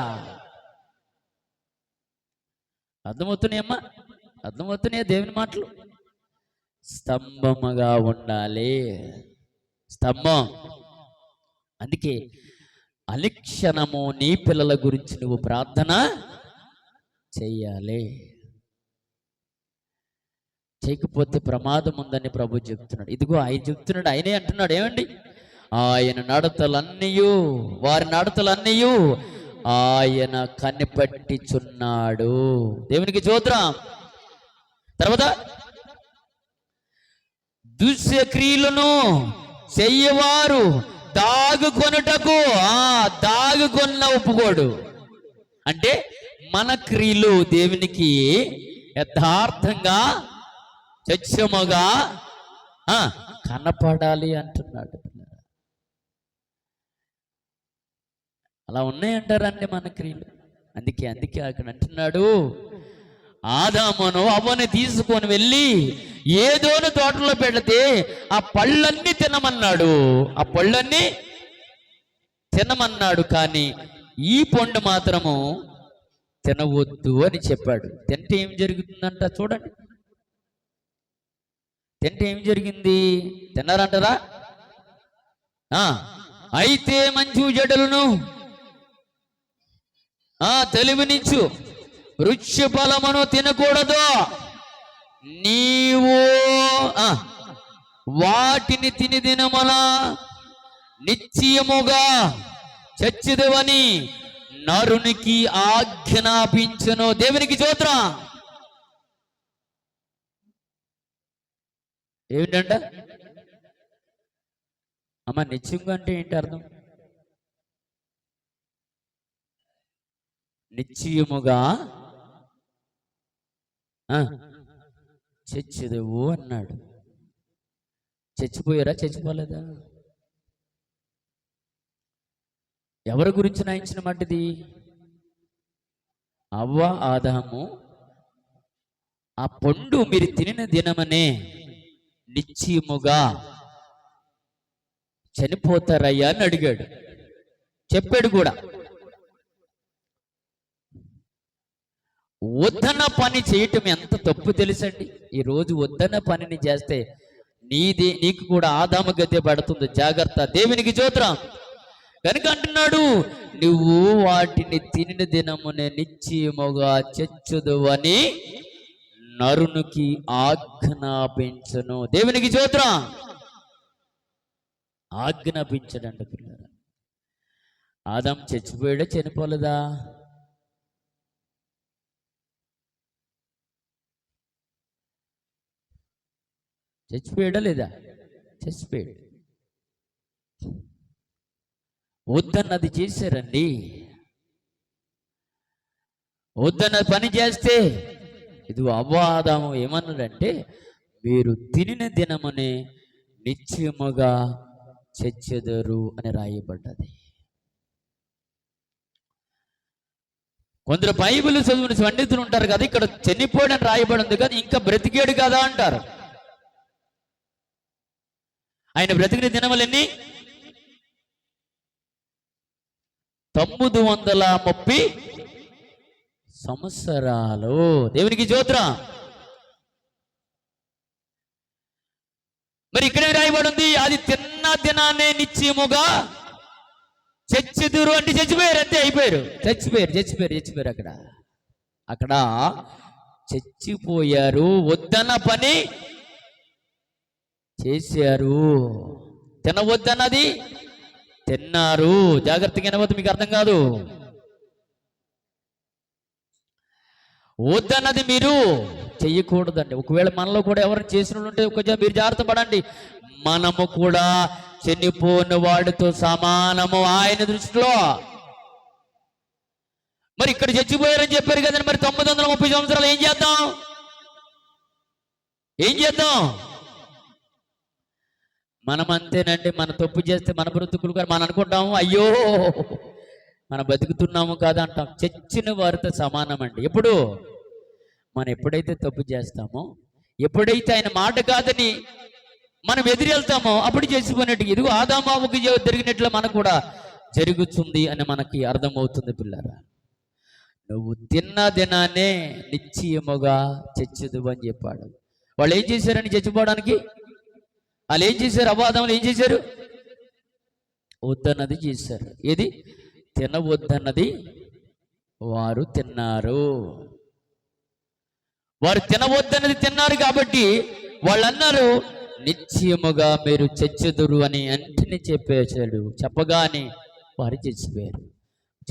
అర్థమవుతున్నాయమ్మా? అర్థమవుతున్నాయా దేవుని మాటలు? స్తంభముగా ఉండాలి, స్తంభం. అందుకే అలిక్షణము నీ పిల్లల గురించి నువ్వు ప్రార్థన చెయ్యాలి. చేయకపోతే ప్రమాదం ఉందని ప్రభు చెప్తున్నాడు. ఇదిగో ఆయన చెప్తున్నాడు, ఆయనే అంటున్నాడు. ఏమండి? ఆయన నడతలన్నీయు, వారి నడతలన్నీయు ఆయన కనిపెట్టిచున్నాడు. దేవునికి స్తోత్రం. తర్వాత దుశ్క్రియలను చెయ్యవారు దాగుకొనుటకు దాగుకొన్న ఒప్పుకోడు. అంటే మన క్రియలు దేవునికి యథార్థంగా సత్యముగా కనపడాలి అంటున్నాడు. అలా ఉన్నాయంటారండి మన క్రియలు. అందుకే అక్కడ అంటున్నాడు, ఆదామును అవ్వని తీసుకొని వెళ్ళి ఏదోను తోటలో పెడితే ఆ పళ్ళన్నీ తినమన్నాడు. ఆ పళ్ళన్నీ తినమన్నాడు, కానీ ఈ పండు మాత్రము తినవద్దు అని చెప్పాడు. తింటే ఏం జరుగుతుందంట చూడండి. తింటే ఏం జరిగింది? తిన్నారంటారా? అయితే మంచి చెడులను తెలివినిచ్చు వృక్ష ఫలమును తినకూడదు, నీవు వాటిని తిని దినమున నిశ్చయముగా చచ్చిదవని నరునికి ఆజ్ఞాపించును. దేవునికి స్తోత్రం. ఏమిటంట అమ్మ నిశ్చయంగా అంటే ఏంటి అర్థం? నిశ్చయముగా చచ్చిదవు అన్నాడు. చచ్చిపోయారా? చచ్చిపోలేదా? ఎవరి గురించి నాయించిన మాటది? అవ్వ ఆదాము ఆ పండు మీరు తినిన దినమనే నిశ్చయముగా చనిపోతారయ్యా అని అడిగాడు. చెప్పాడు కూడా. వద్దన్న పని చేయటం ఎంత తప్పు తెలుసండి. ఈరోజు వద్దన్న పనిని చేస్తే నీకు కూడా ఆదాము గద్దె పడుతుంది. జాగ్రత్త. దేవునికి స్తోత్రం. కనుక అంటున్నాడు, నువ్వు వాటిని తినిన దినమునే నిశ్చయముగా చచ్చుదువని నరునికి ఆజ్ఞాపించును. దేవునికి స్తోత్రం. ఆజ్ఞాపించడంట పిల్లలు. ఆదాం చచ్చిపోయాడా? చనిపోలేదా? చచ్చిపోయాడా లేదా? చచ్చిపోయాడు. వద్దన్నది చేశారండి. వద్దన్న పని చేస్తే ఇది అవ్వాదాము ఏమన్నాడంటే, మీరు తినిన దినమునే నిశ్చయముగా చచ్చెదరు అని రాయబడ్డది. కొందరు బైబిల్ చదివిన పండితులు ఉంటారు కదా, ఇక్కడ చనిపోయాడని రాయబడి ఉంది కదా, ఇంకా బ్రతికాడు కదా అంటారు. ఆయన బ్రతికిన దినములెన్ని? 930 సంవత్సరాలు. దేవునికి స్తోత్రం. మరి ఇక్కడే రాయబడి ఉంది, అది తిన్న దినాన్నే నిశ్చయముగా చచ్చిదురు అంటే చచ్చిపోయారు. అంతే, అయిపోయారు. చచ్చిపోయారు. అక్కడ చచ్చిపోయారు. వద్దన్న పని చేశారు. తినవద్దన్నది తిన్నారు. జాగ్రత్తగా వినవద్దు, మీకు అర్థం కాదు. వద్దన్నది మీరు చెయ్యకూడదండి. ఒకవేళ మనలో కూడా ఎవరు చేసిన ఉంటే కొంచెం మీరు జాగ్రత్త పడండి. మనము కూడా చనిపోయిన వాడితో సమానము ఆయన దృష్టిలో. మరి ఇక్కడ చచ్చిపోయారని చెప్పారు కదండి, మరి 930 సంవత్సరాలు ఏం చేద్దాం? మనం అంతేనండి. మన తప్పు చేస్తే మన బ్రతుకులు కూడా మనం అనుకుంటాము, అయ్యో మనం బతుకుతున్నాము కాదు అంటాం. చచ్చిన వారితో సమానం అండి. ఎప్పుడు మనం ఎప్పుడైతే తప్పు చేస్తామో, ఎప్పుడైతే ఆయన మాట కాదని మనం ఎదురెళ్తామో అప్పుడు చచ్చిపోయినట్టు. ఇదిగో ఆదాము అవ్వకు జరిగినట్లు మనకు కూడా జరుగుతుంది అని మనకి అర్థమవుతుంది. పిల్లరా, నువ్వు తిన్న దినాన్నే నిశ్చయముగా చచ్చుదు అని చెప్పాడు. వాళ్ళు ఏం చేశారని చచ్చిపోవడానికి? వాళ్ళు ఏం చేశారు? అబాధములు ఏం చేశారు? వద్దన్నది చేశారు. ఏది? తినవద్దన్నది వారు తిన్నారు. వారు తినవద్దన్నది తిన్నారు కాబట్టి వాళ్ళు అన్నారు, నిశ్చయముగా మీరు చచ్చుదురు అని వెంటనే చెప్పేశాడు. చెప్పగానే వారు చచ్చిపోయారు.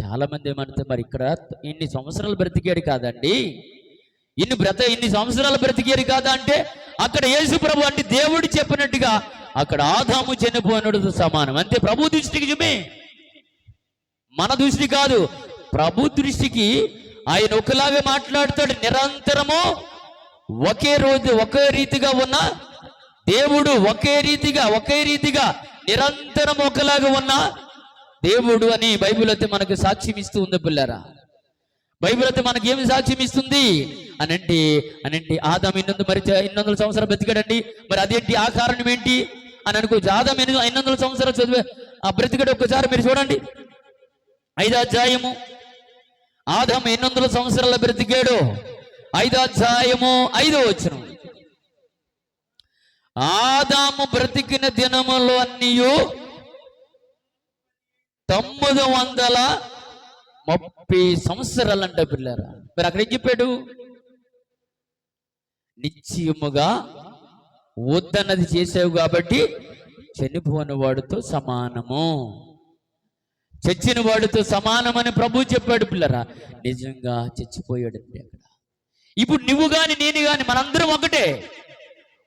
చాలా మంది ఏమంటే, మరి ఇక్కడ ఇన్ని సంవత్సరాలు బ్రతికాడు కాదండి, ఇన్ని సంవత్సరాలు బ్రతికారు కాదా అంటే, అక్కడ యేసు ప్రభు అంటే దేవుడు చెప్పినట్టుగా అక్కడ ఆదాము చనిపోయినడు సమానం. అంతే. ప్రభు దృష్టికి చూపి, మన దృష్టి కాదు. ప్రభు దృష్టికి ఆయన ఒకలాగా మాట్లాడతాడు. నిరంతరము ఒకే రోజు ఒకే రీతిగా ఉన్న దేవుడు, ఒకే రీతిగా నిరంతరం ఒకలాగా ఉన్న దేవుడు అని బైబిల్ అయితే మనకు సాక్ష్యం ఇస్తూ ఉంది. పిల్లరా, బైబిల్ అయితే మనకి ఏమి సాక్ష్యం ఇస్తుంది అనంటే ఆదాము 800 సంవత్సరాలు బ్రతికాడండి. మరి అదేంటి? ఆ కారణం ఏంటి అని అనుకోవచ్చు. ఆదాము 800 సంవత్సరాలు చదివే ఆ బ్రతికాడు. ఒక్కసారి మీరు చూడండి, 5వ అధ్యాయము. ఆదాము 800 సంవత్సరాలు బ్రతికాడు. 5వ అధ్యాయము 5వ వచనం. ఆదాము బ్రతికిన దినములో అన్నీయు 930 సంవత్సరాలు అంట. పిల్లరా, మరి అక్కడ ఏం చెప్పాడు? నిశ్చయముగా వద్దన్నది చేసావు కాబట్టి చనిపోని వాడితో సమానము, చచ్చిన వాడితో సమానమని ప్రభు చెప్పాడు. పిల్లరా, నిజంగా చచ్చిపోయాడండి అక్కడ. ఇప్పుడు నువ్వు గాని నేను గాని మనందరం ఒకటే.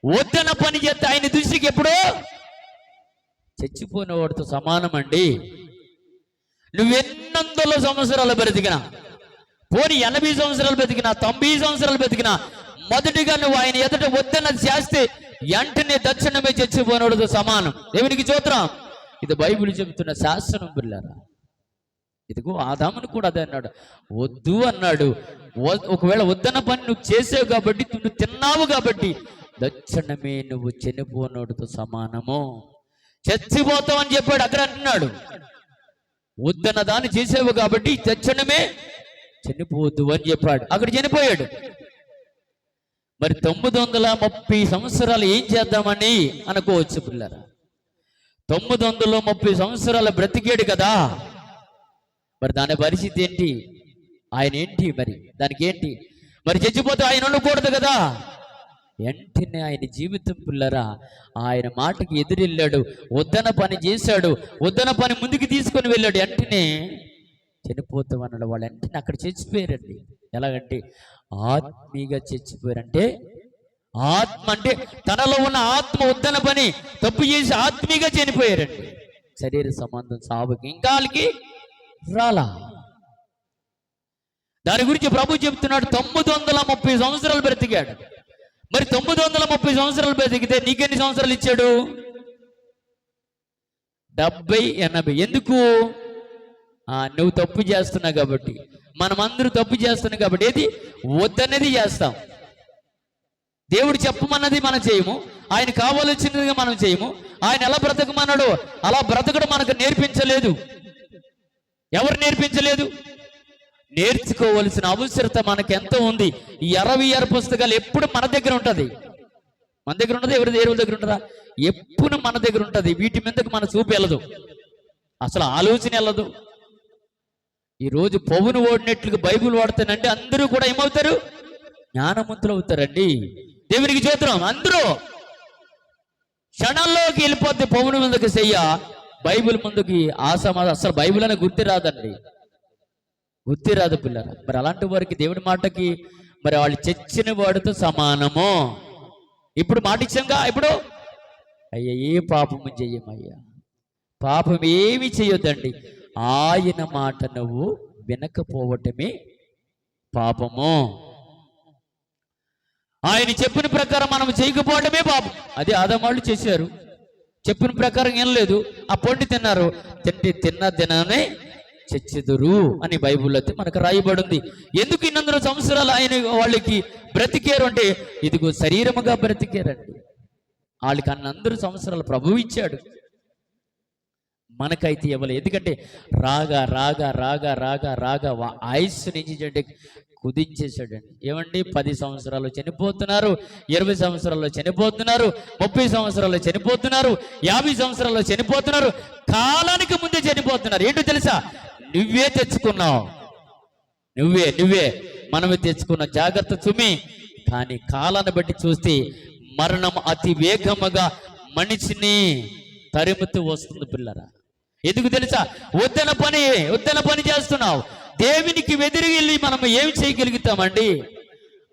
వద్దన పని చేస్తే ఆయన దృష్టికి ఎప్పుడో చచ్చిపోయిన వాడితో సమానం అండి. నువ్వెన్నొందల సంవత్సరాలు బ్రతికినా, పోనీ 80 సంవత్సరాలు బ్రతికినా, 90 సంవత్సరాలు బ్రతికినా, మొదటిగా నువ్వు ఆయన ఎదుట వద్దన్నది చేస్తే వెంటనే దక్షిణమే చచ్చిపోయినోడితో సమానం. దేవునికి స్తోత్రం. ఇది బైబిల్ చెబుతున్న శాసనం. పిల్లరా, ఇదిగో ఆదామును కూడా అదే అన్నాడు, వద్దు అన్నాడు. ఒకవేళ వద్దన్న పని నువ్వు చేసావు కాబట్టి, నువ్వు తిన్నావు కాబట్టి దక్షిణమే నువ్వు చనిపోనోడితో సమానము, చచ్చిపోతావు అని చెప్పాడు. అక్కడ అంటున్నాడు, వద్దన్న దాన్ని చేసావు కాబట్టి తక్షణమే చనిపోద్దు అని చెప్పాడు. అక్కడ చనిపోయాడు. మరి 930 సంవత్సరాలు ఏం చేద్దామని అనుకోవచ్చు. పిల్లరా, 930 సంవత్సరాలు బ్రతికాడు కదా, మరి దాని పరిస్థితి ఏంటి? ఆయన ఏంటి? మరి దానికి ఏంటి? మరి చచ్చిపోతే ఆయన ఉండకూడదు కదా. వెంటనే ఆయన జీవితం. పిల్లరా, ఆయన మాటకి ఎదురెళ్ళాడు, వద్దన పని చేశాడు, వద్దన పని ముందుకు తీసుకొని వెళ్ళాడు. వెంటనే చనిపోతామన్నాడు. వాళ్ళు వెంటనే అక్కడ చచ్చిపోయారండి. ఎలాగంటే ఆత్మీయంగా చచ్చిపోయారంటే, ఆత్మ అంటే తనలో ఉన్న ఆత్మ వద్దన పని తప్పు చేసి ఆత్మీయంగా చనిపోయారండి. శరీర సంబంధం సాగుకి ఇంకా వాళ్ళకి రాలా. దాని గురించి ప్రభు చెప్తున్నాడు. 930 సంవత్సరాలు బ్రతికాడు. మరి 930 సంవత్సరాలు బ్రతికితే నీకెన్ని సంవత్సరాలు ఇచ్చాడు? 70, 80. ఎందుకు? నువ్వు తప్పు చేస్తున్నావు కాబట్టి, మనమందరూ తప్పు చేస్తున్నాం కాబట్టి ఏది వద్దనేది చేస్తాం. దేవుడు చెప్పమన్నది మనం చేయము, ఆయన కావాల్సినదిగా మనం చేయము. ఆయన ఎలా బ్రతకమన్నాడో అలా బ్రతకడం మనకు నేర్పించలేదు. ఎవరు నేర్పించలేదు? నేర్చుకోవలసిన అవసరత మనకు ఎంతో ఉంది. ఈ 66 పుస్తకాలు ఎప్పుడు మన దగ్గర ఉంటుంది. మన దగ్గర ఉంటుంది. ఎవరి దగ్గర ఉంటుందా? ఎప్పుడు మన దగ్గర ఉంటుంది. వీటి మీదకు మన చూపు వెళ్ళదు, అసలు ఆలోచన వెళ్ళదు. ఈరోజు పౌను ఓడినట్లుగా బైబిల్ వాడుతానంటే అందరూ కూడా ఏమవుతారు? జ్ఞానవంతులు అవుతారండి. దేవునికి స్తోత్రం. అందరూ క్షణంలోకి వెళ్ళిపోతే పౌను ముందుకు చెయ్య, బైబిల్ ముందుకి ఆసమాద అసలు బైబిల్ అనే గుర్తి రాదండి, గుర్తి రాదు. పిల్లలు, మరి అలాంటి వారికి దేవుడి మాటకి మరి వాళ్ళు చచ్చిన వాడితో సమానము. ఇప్పుడు మాట ఇచ్చాంగా, ఇప్పుడు అయ్యా ఏ పాపము చెయ్యమయ్యా, పాపం ఏమి చేయొద్దండి, ఆయన మాట నువ్వు వినకపోవటమే పాపము. ఆయన చెప్పిన ప్రకారం మనం చేయకపోవటమే పాపం. అది ఆదాము వాళ్ళు చేశారు, చెప్పిన ప్రకారం ఏం లేదు, ఆ పండు తిన్నారు, తిన్న దినానే చచ్చెదురు అని బైబిల్లో మనకు రాయబడింది. ఎందుకు ఇన్నందులో సంవత్సరాలు ఆయన వాళ్ళకి బ్రతికేరు అంటే, ఇదిగో శరీరముగా బ్రతికేరండి. వాళ్ళకి అన్నందరూ సంవత్సరాలు ప్రభువు ఇచ్చాడు, మనకైతే ఇవ్వలేదు. ఎందుకంటే రాగా రాగా రాగా రాగా రాగా ఆయుస్సుని కుదించేశాడండి. ఏమండి, 10 సంవత్సరాలు చనిపోతున్నారు, 20 సంవత్సరాల్లో చనిపోతున్నారు, 30 సంవత్సరాల్లో చనిపోతున్నారు, 50 సంవత్సరాల్లో చనిపోతున్నారు, కాలానికి ముందే చనిపోతున్నారు. ఏంటో తెలుసా, నువ్వే తెచ్చుకున్నావు, నువ్వే మనమే తెచ్చుకున్న జాగ్రత్త సుమి. కానీ కాలాన్ని బట్టి చూస్తే మరణం అతి వేగముగా మనిషిని తరుముతూ వస్తుంది పిల్లరా. ఎందుకు తెలుసా, వద్దన పని చేస్తున్నావు. దేవునికి వెదిరిగి మనం ఏమి చేయగలుగుతామండి?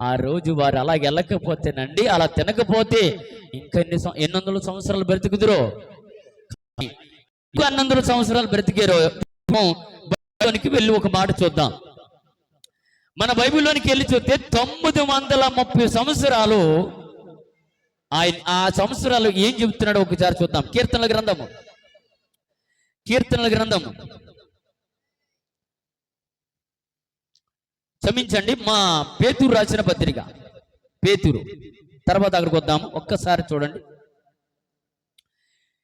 ఆ రోజు వారు అలా వెళ్ళకపోతేనండి, అలా తినకపోతే ఇంకా ఎన్ని వందల సంవత్సరాలు బ్రతుకుదురో, 100 సంవత్సరాలు బ్రతికారో. బైబిల్లోనికి వెళ్ళి ఒక మాట చూద్దాం. మన బైబిల్లోనికి వెళ్ళి చూస్తే 930 సంవత్సరాలు ఆయన ఆ సంవత్సరాలు ఏం చెబుతున్నాడో ఒకసారి చూద్దాం. కీర్తనల గ్రంథము క్షమించండి, మా పేతురు రాసిన పత్రిక, పేతురు తర్వాత అక్కడికి వద్దాము. ఒక్కసారి చూడండి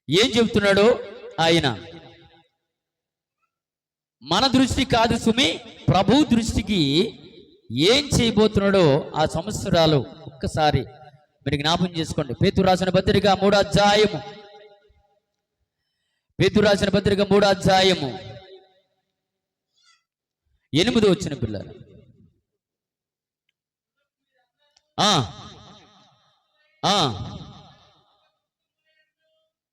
ఏం చెబుతున్నాడో ఆయన. మన దృష్టి కాదు సుమి, ప్రభు దృష్టికి ఏం చేయబోతున్నాడో ఆ సంవత్సరాలు ఒక్కసారి మీరు జ్ఞాపం చేసుకోండి. పేతురు రాసిన పత్రిక 3వ అధ్యాయము, పేతురు రాసిన పత్రిక 3వ అధ్యాయము 8వ వచనం పిల్లలు.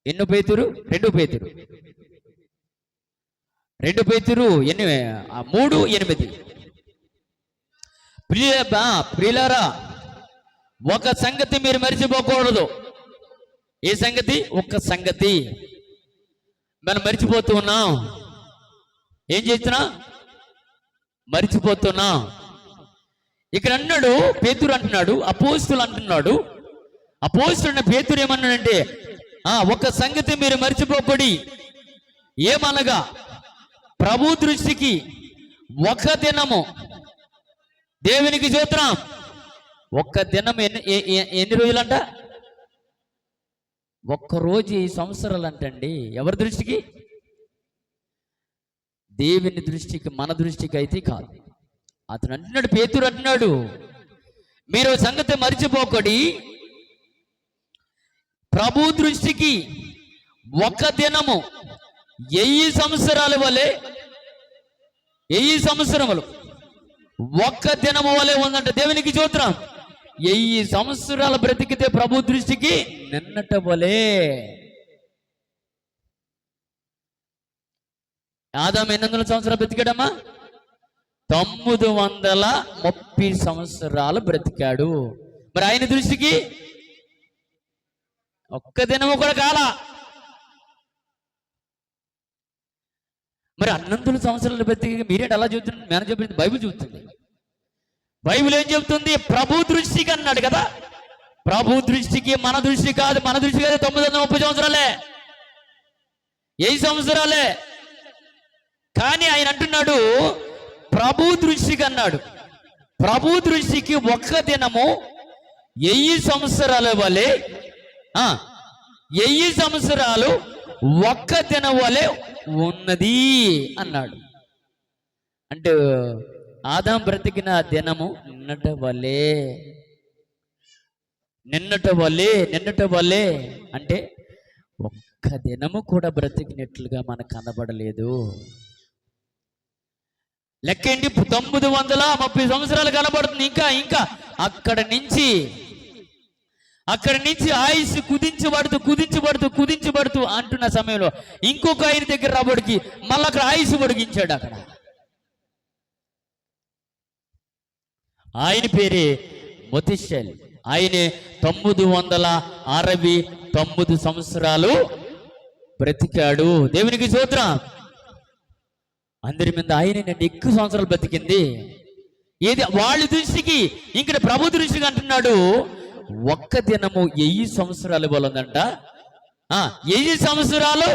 ఎన్నో పేతురు, 2 పేతురు 3:8. ప్రియులారా, ఒక సంగతి మీరు మర్చిపోకూడదు. ఏ సంగతి? ఒక్క సంగతి మనం మర్చిపోతూ ఉన్నాం. ఏం చేస్తున్నా? మర్చిపోతున్నాం. ఇక్కడ అన్నాడు, పేతురు అంటున్నాడు, అపోస్తులు అంటున్నాడు. అపోస్తున్న పేతురు ఏమన్నాడంటే, ఒక సంగతి మీరు మర్చిపోకూడి. ఏమనగా, ప్రభు దృష్టికి ఒక దినము, దేవునికి స్తోత్రం, ఒక్క దినం ఎన్ని రోజులంట? ఒక్కరోజు ఈ సంవత్సరాలు అంటండి. ఎవరి దృష్టికి? దేవుని దృష్టికి, మన దృష్టికి అయితే కాదు. అతను అంటున్నాడు, పేతురు అంటున్నాడు, మీరు సంగతి మర్చిపోకడి, ప్రభు దృష్టికి ఒక దినము 1000 సంవత్సరాల వలె, 1000 సంవత్సరములు ఒక్క దినము వలె ఉందంట. దేవునికి స్తోత్రం. 1000 సంవత్సరాలు బ్రతికితే ప్రభు దృష్టికి నిన్నట వలె. ఆదాము 800 సంవత్సరాలు బ్రతికాడమ్మా? 930 సంవత్సరాలు బ్రతికాడు. మరి ఆయన దృష్టికి ఒక్క దినము కూడా కాల. మరి 900 సంవత్సరాలు బ్రతికి మీరేంటి అలా చెబుతుంది? మేము చెప్పింది బైబిల్ చెబుతుంది. బైబిల్ ఏం చెబుతుంది? ప్రభు దృష్టికి అన్నాడు కదా. ప్రభు దృష్టికి, మన దృష్టి కాదు. మన దృష్టి కాదు 930 సంవత్సరాలే, 1000 సంవత్సరాలే. కానీ ఆయన అంటున్నాడు, ప్రభు దృష్టికి అన్నాడు. ప్రభు దృష్టికి ఒక్క దినము 1000 సంవత్సరాల వలె, 1000 సంవత్సరాలు ఒక్క దినం వలె ఉన్నది అన్నాడు. అంటే ఆదాం బ్రతికిన దినము నిన్నట వలె అంటే ఒక్క దినము కూడా బ్రతికినట్లుగా మనకు కనబడలేదు. లెక్కేంటి? 930 సంవత్సరాలు కనబడుతుంది. ఇంకా అక్కడి నుంచి ఆయుష్ కుదించబడుతూ అంటున్న సమయంలో ఇంకొక ఆయన దగ్గర రాబడికి మళ్ళీ అక్కడ ఆయుష్ పొడిగించాడు. అక్కడ ఆయన పేరే మొతిషేల్. ఆయనే 969 సంవత్సరాలు బ్రతికాడు. దేవునికి స్తోత్రం. అందరి మీద ఆయనే ఎక్కువ సంవత్సరాలు బ్రతికింది. ఏది వాళ్ళ దృష్టికి, ఇక్కడ ప్రభు దృష్టికి అంటున్నాడు ఒక్క దినము 1000 సంవత్సరాలు ఇవ్వాలందంట. 1000 సంవత్సరాలు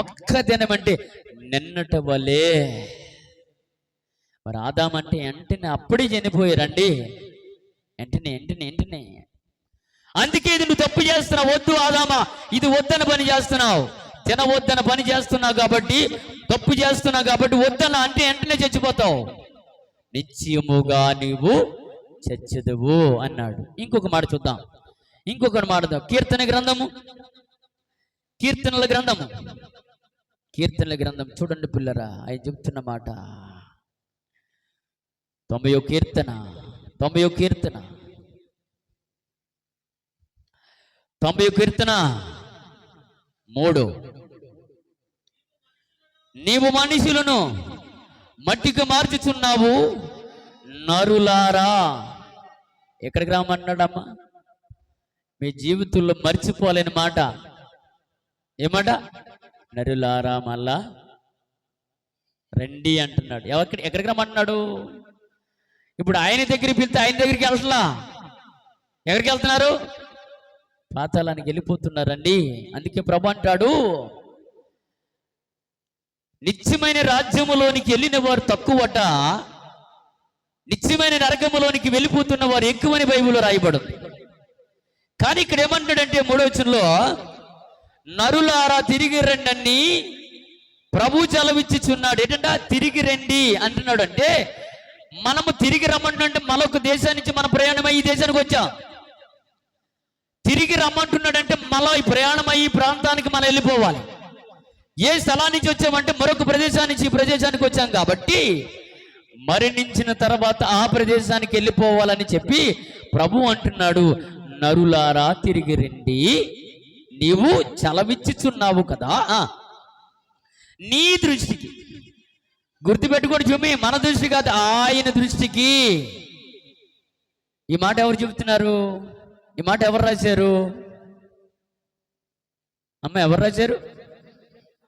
ఒక్క దినం అంటే నిన్నటి వలే. మరి ఆదాం అంటే వెంటనే అప్పుడే చనిపోయారండి. వెంటనే. అందుకే ఇది నువ్వు తప్పు చేస్తున్నావు. వద్దు ఆదామా, ఇది వద్దన పని చేస్తున్నావు, తినవద్దన పని చేస్తున్నావు కాబట్టి, తప్పు చేస్తున్నావు కాబట్టి వద్దన అంటే వెంటనే చచ్చిపోతావు, నిశ్చయముగా నీవు చచ్చెదవు అన్నాడు. ఇంకొక మాట చూద్దాం. కీర్తనల గ్రంథం చూడండి పిల్లరా. ఆయన చెప్తున్న మాట 90వ కీర్తన 3. నీవు మనుషులను మట్టికి మార్చుచున్నావు, నరులారా. ఎక్కడికి రామన్నాడమ్మా? మీ జీవితంలో మర్చిపోలేని మాట ఏమాట? నరులారా మళ్ళా రండి అంటున్నాడు. ఎక్కడికి రమ్మంటున్నాడు? ఇప్పుడు ఆయన దగ్గరికి పిలిస్తే ఆయన దగ్గరికి వెళ్తున్నా. ఎక్కడికి వెళ్తున్నారు? పాతాళానికి వెళ్ళిపోతున్నారండి. అందుకే ప్రభు అంటాడు, నిత్యమైన రాజ్యములోనికి వెళ్ళిన వారు తక్కువట, నిత్యమైన నరకములోనికి వెళ్ళిపోతున్న వారు ఎక్కువని బైబిల్లో రాయబడింది. కానీ ఇక్కడ ఏమంటాడంటే 3వ వచనంలో, నరులారా తిరిగి రండి ప్రభు సెలవిచ్చుచున్నాడు. ఏంటంటే తిరిగి రండి అంటున్నాడు. అంటే మనము తిరిగి రమ్మంటుంటే మరొక దేశం నుంచి మన ప్రయాణమై ఈ దేశానికి వచ్చాం. తిరిగి రమ్మంటున్నాడంటే మళ్ళీ ఈ ప్రయాణమై ఈ ప్రాంతానికి మనం వెళ్ళిపోవాలి. ఏ స్థలానికి నుంచి వచ్చామంటే మరొక ప్రదేశానికి ఈ ప్రదేశానికి వచ్చాం కాబట్టి మరణించిన తర్వాత ఆ ప్రదేశానికి వెళ్ళిపోవాలని చెప్పి ప్రభు అంటున్నాడు, నరులారా తిరిగి రండి, నీవు చలవిచ్చుచున్నావు కదా. నీ దృష్టికి గుర్తుపెట్టుకోండి చూమి, మన దృష్టి కాదు, ఆయన దృష్టికి. ఈ మాట ఎవరు చెబుతున్నారు? ఈ మాట ఎవరు రాశారు? అమ్మ ఎవరు రాశారు?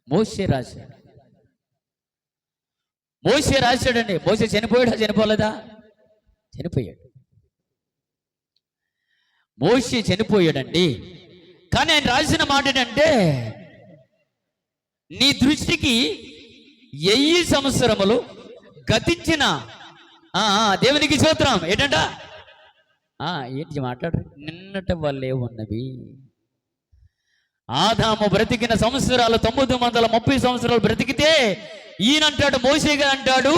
మోషే రాశాడు. మోషే రాశాడండి. మోషే చనిపోయాడా? చనిపోలేదా? చనిపోయాడు. మోషే చనిపోయాడండి. కానీ ఆయన రాసిన మాట ఏంటంటే, నీ దృష్టికి 1000 సంవత్సరములు గతించిన దేవునికి స్తోత్రం. ఏంటంట? ఏంటి మాట్లాడు? నిన్నటి వల్లే ఉన్నవి. ఆదాము బ్రతికిన సంవత్సరాలు 930 సంవత్సరాలు బ్రతికితే ఈయనంటాడు, మోషే గారు అంటాడు,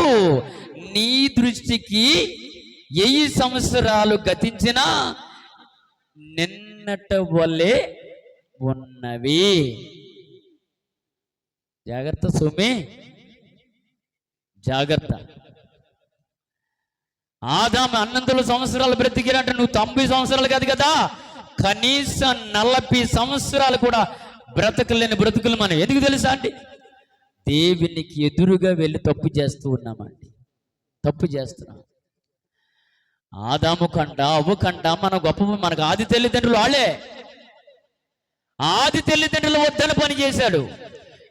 నీ దృష్టికి 1000 సంవత్సరాలు గతించిన నిన్నటి వల్లే ఉన్నవి. జాగ్రత్త సుమి, జాగ్రత్త. ఆదాము 100 సంవత్సరాలు బ్రతికినట్టు నువ్వు 90 సంవత్సరాలు కాదు కదా, కనీసం 40 సంవత్సరాలు కూడా బ్రతకలేని బ్రతుకులు మనం. ఎందుకు తెలుసా అండి? దేవునికి ఎదురుగా వెళ్ళి తప్పు చేస్తూ ఉన్నామండి. తప్పు చేస్తున్నాం. ఆదాము కంట అవ్వ కంట మన గొప్ప, మనకు ఆది తల్లిదండ్రులు వాళ్ళే. ఆది తల్లిదండ్రులు వద్దని పని చేశాడు.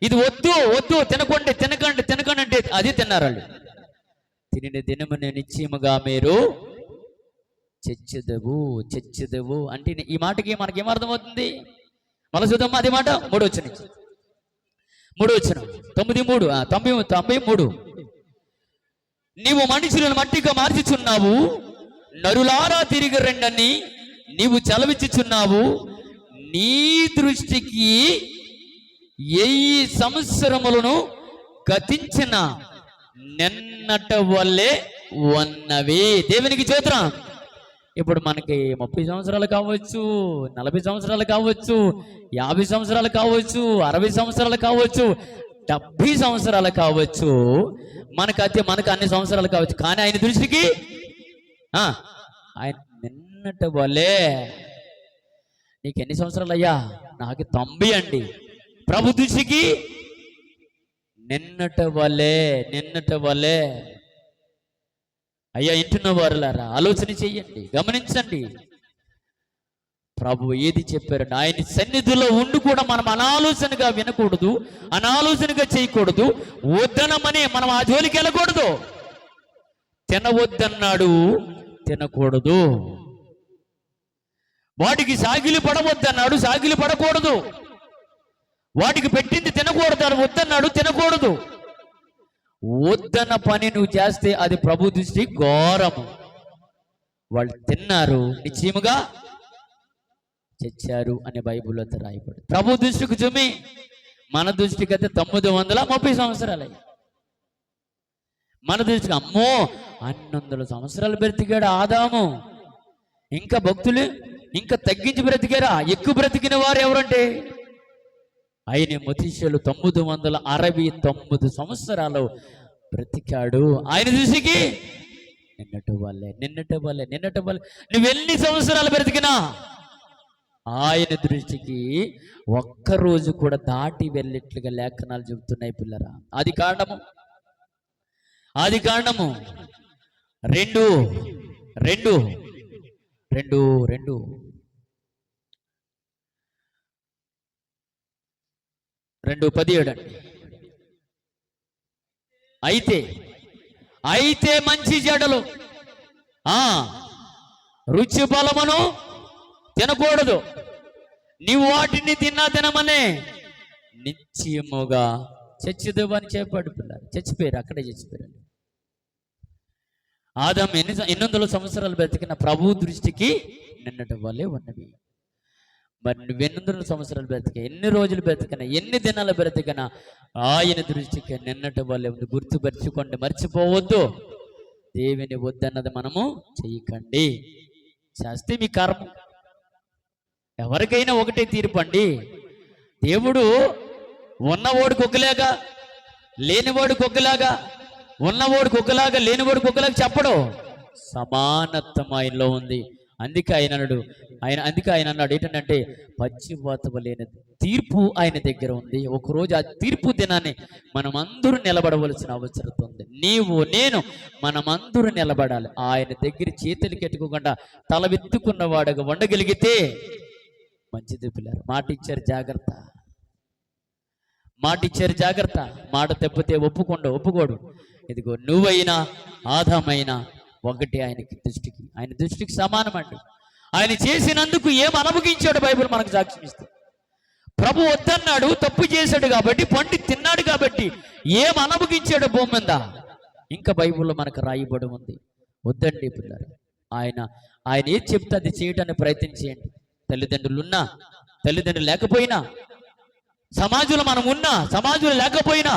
ఇది వద్దు తినకండి అంటే అది తిన్నారు వాళ్ళు. తినిన దినము నిశ్చయముగా మీరు చచ్చెదవు అంటే ఈ మాటకి మనకేమర్థమవుతుంది? మళ్ళీ చూద్దామా అది మాట. 3వ వచనం 93. నీవు మనుషులను మట్టిగా మార్చుచున్నావు, నరులారా తిరిగి రండని నీవు చలవిచ్చుచున్నావు, నీ దృష్టికి 1000 సంవత్సరములను గతించిన నిన్నటి వల్లే ఉన్నవి. దేవునికి స్తోత్రం. ఇప్పుడు మనకి 30 సంవత్సరాలు కావచ్చు, 40 సంవత్సరాలు కావచ్చు, 50 సంవత్సరాలు కావచ్చు, 60 సంవత్సరాలు కావచ్చు, 70 సంవత్సరాలు కావచ్చు, మనకు అన్ని సంవత్సరాలు కావచ్చు. కానీ ఆయన దృష్టికి ఆయన నిన్నటి వల్లే. నీకు ఎన్ని సంవత్సరాలు అయ్యా? నాకు 90 అండి. ప్రభు దృష్టికి నిన్నటి వల్లే. అయ్యా ఇంటున్న వారులారా ఆలోచన చెయ్యండి, గమనించండి. ప్రభు ఏది చెప్పారంటే ఆయన సన్నిధిలో ఉండి కూడా మనం అనాలోచనగా వినకూడదు, అనాలోచనగా చేయకూడదు. వద్దనమని మనం ఆ జోలికి వెళ్ళకూడదు. తినవద్దన్నాడు, తినకూడదు. వాటికి సాగిలి పడవద్దన్నాడు, సాగిలి పడకూడదు. వాటికి పెట్టింది తినకూడదు వద్దన్నాడు, తినకూడదు. వద్దన్న పని నువ్వు చేస్తే అది ప్రభు దృష్టి ఘోరము. వాళ్ళు తిన్నారు, నిశ్చయముగా చచ్చారు అని బైబిల్లో రాయబడి. ప్రభు దృష్టికి చూమి, మన దృష్టికి అయితే 930 సంవత్సరాలు. మన దృష్టికి అమ్మో 200 సంవత్సరాలు బ్రతికాడు ఆదాము. ఇంకా భక్తులు ఇంకా తగ్గించి బ్రతికారా? ఎక్కువ బ్రతికిన వారు ఎవరంటే ఆయన మతీషులు 969 సంవత్సరాలు బ్రతికాడు. ఆయన దృష్టికి నిన్నటి వాళ్ళే. నువ్వెన్ని సంవత్సరాలు బ్రతికినా ఆయన దృష్టికి ఒక్కరోజు కూడా దాటి వెళ్ళేట్లుగా లేఖనాలు చెబుతున్నాయి పిల్లరా. ఆది కాండము 2:17 అండి. అయితే మంచి చెడ్డలు రుచి ఫలమును తినకూడదు. నీవు వాటిని తినమనే నిశ్చయముగా చచ్చిదేవు అని చెప్పాడు పిల్లలు. చచ్చిపోయారు, అక్కడే చచ్చిపోయారు. ఆదాము 800 సంవత్సరాలు బ్రతికిన ప్రభు దృష్టికి నిన్నటి వాళ్ళే ఉన్నవి. మరి నువ్వు 800 సంవత్సరాలు బ్రతిక, ఎన్ని రోజులు బ్రతికినా, ఎన్ని దినాలు బ్రతికినా ఆయన దృష్టికి నిన్నటి వాళ్ళే ఉంది. గుర్తుపరచుకోండి, మర్చిపోవద్దు. దేవుని వద్దన్నది మనము చెయ్యకండి. చేస్తే మీ కర్మ. ఎవరికైనా ఒకటే తీర్పండి. దేవుడు ఉన్నవాడికి ఒకలాగా, లేనివాడికి ఒకలాగా, ఉన్నవాడికి ఒకలాగా, లేనివాడికి ఒకలాగా చెప్పడు. సమానత్వం ఆయనలో ఉంది. అందుకే ఆయన అన్నాడు ఏంటంటే పచ్చిపాతము లేని తీర్పు ఆయన దగ్గర ఉంది. ఒకరోజు ఆ తీర్పు దినాన్ని మనమందరూ నిలబడవలసిన అవసరం ఉంది. నీవు నేను మనమందరూ నిలబడాలి. ఆయన దగ్గర చేతులు కట్టుకోకుండా తల వెత్తుకున్నవాడుగా ఉండగలిగితే మంచిది పిల్లలు. మాట ఇచ్చారు జాగ్రత్త. మాట తప్పితే ఒప్పుకోడు. ఇదిగో నువ్వైనా ఆదామైనా ఒకటి ఆయన దృష్టికి సమానం అండి. ఆయన చేసినందుకు ఏం అనుభవించాడు బైబిల్ మనకు సాక్ష్యం ఇస్తుంది. ప్రభు వద్దన్నాడు, తప్పు చేశాడు కాబట్టి, పండి తిన్నాడు కాబట్టి ఏం అనుభవించాడు భూమి మీద ఇంకా బైబిల్లో మనకు రాయబడి ఉంది. వద్దండి పిల్లలు. ఆయన ఏది చెప్తే అది చేయడానికి ప్రయత్నం చేయండి. తల్లిదండ్రులు లేకపోయినా, సమాజంలో మనం ఉన్నా, సమాజంలో లేకపోయినా,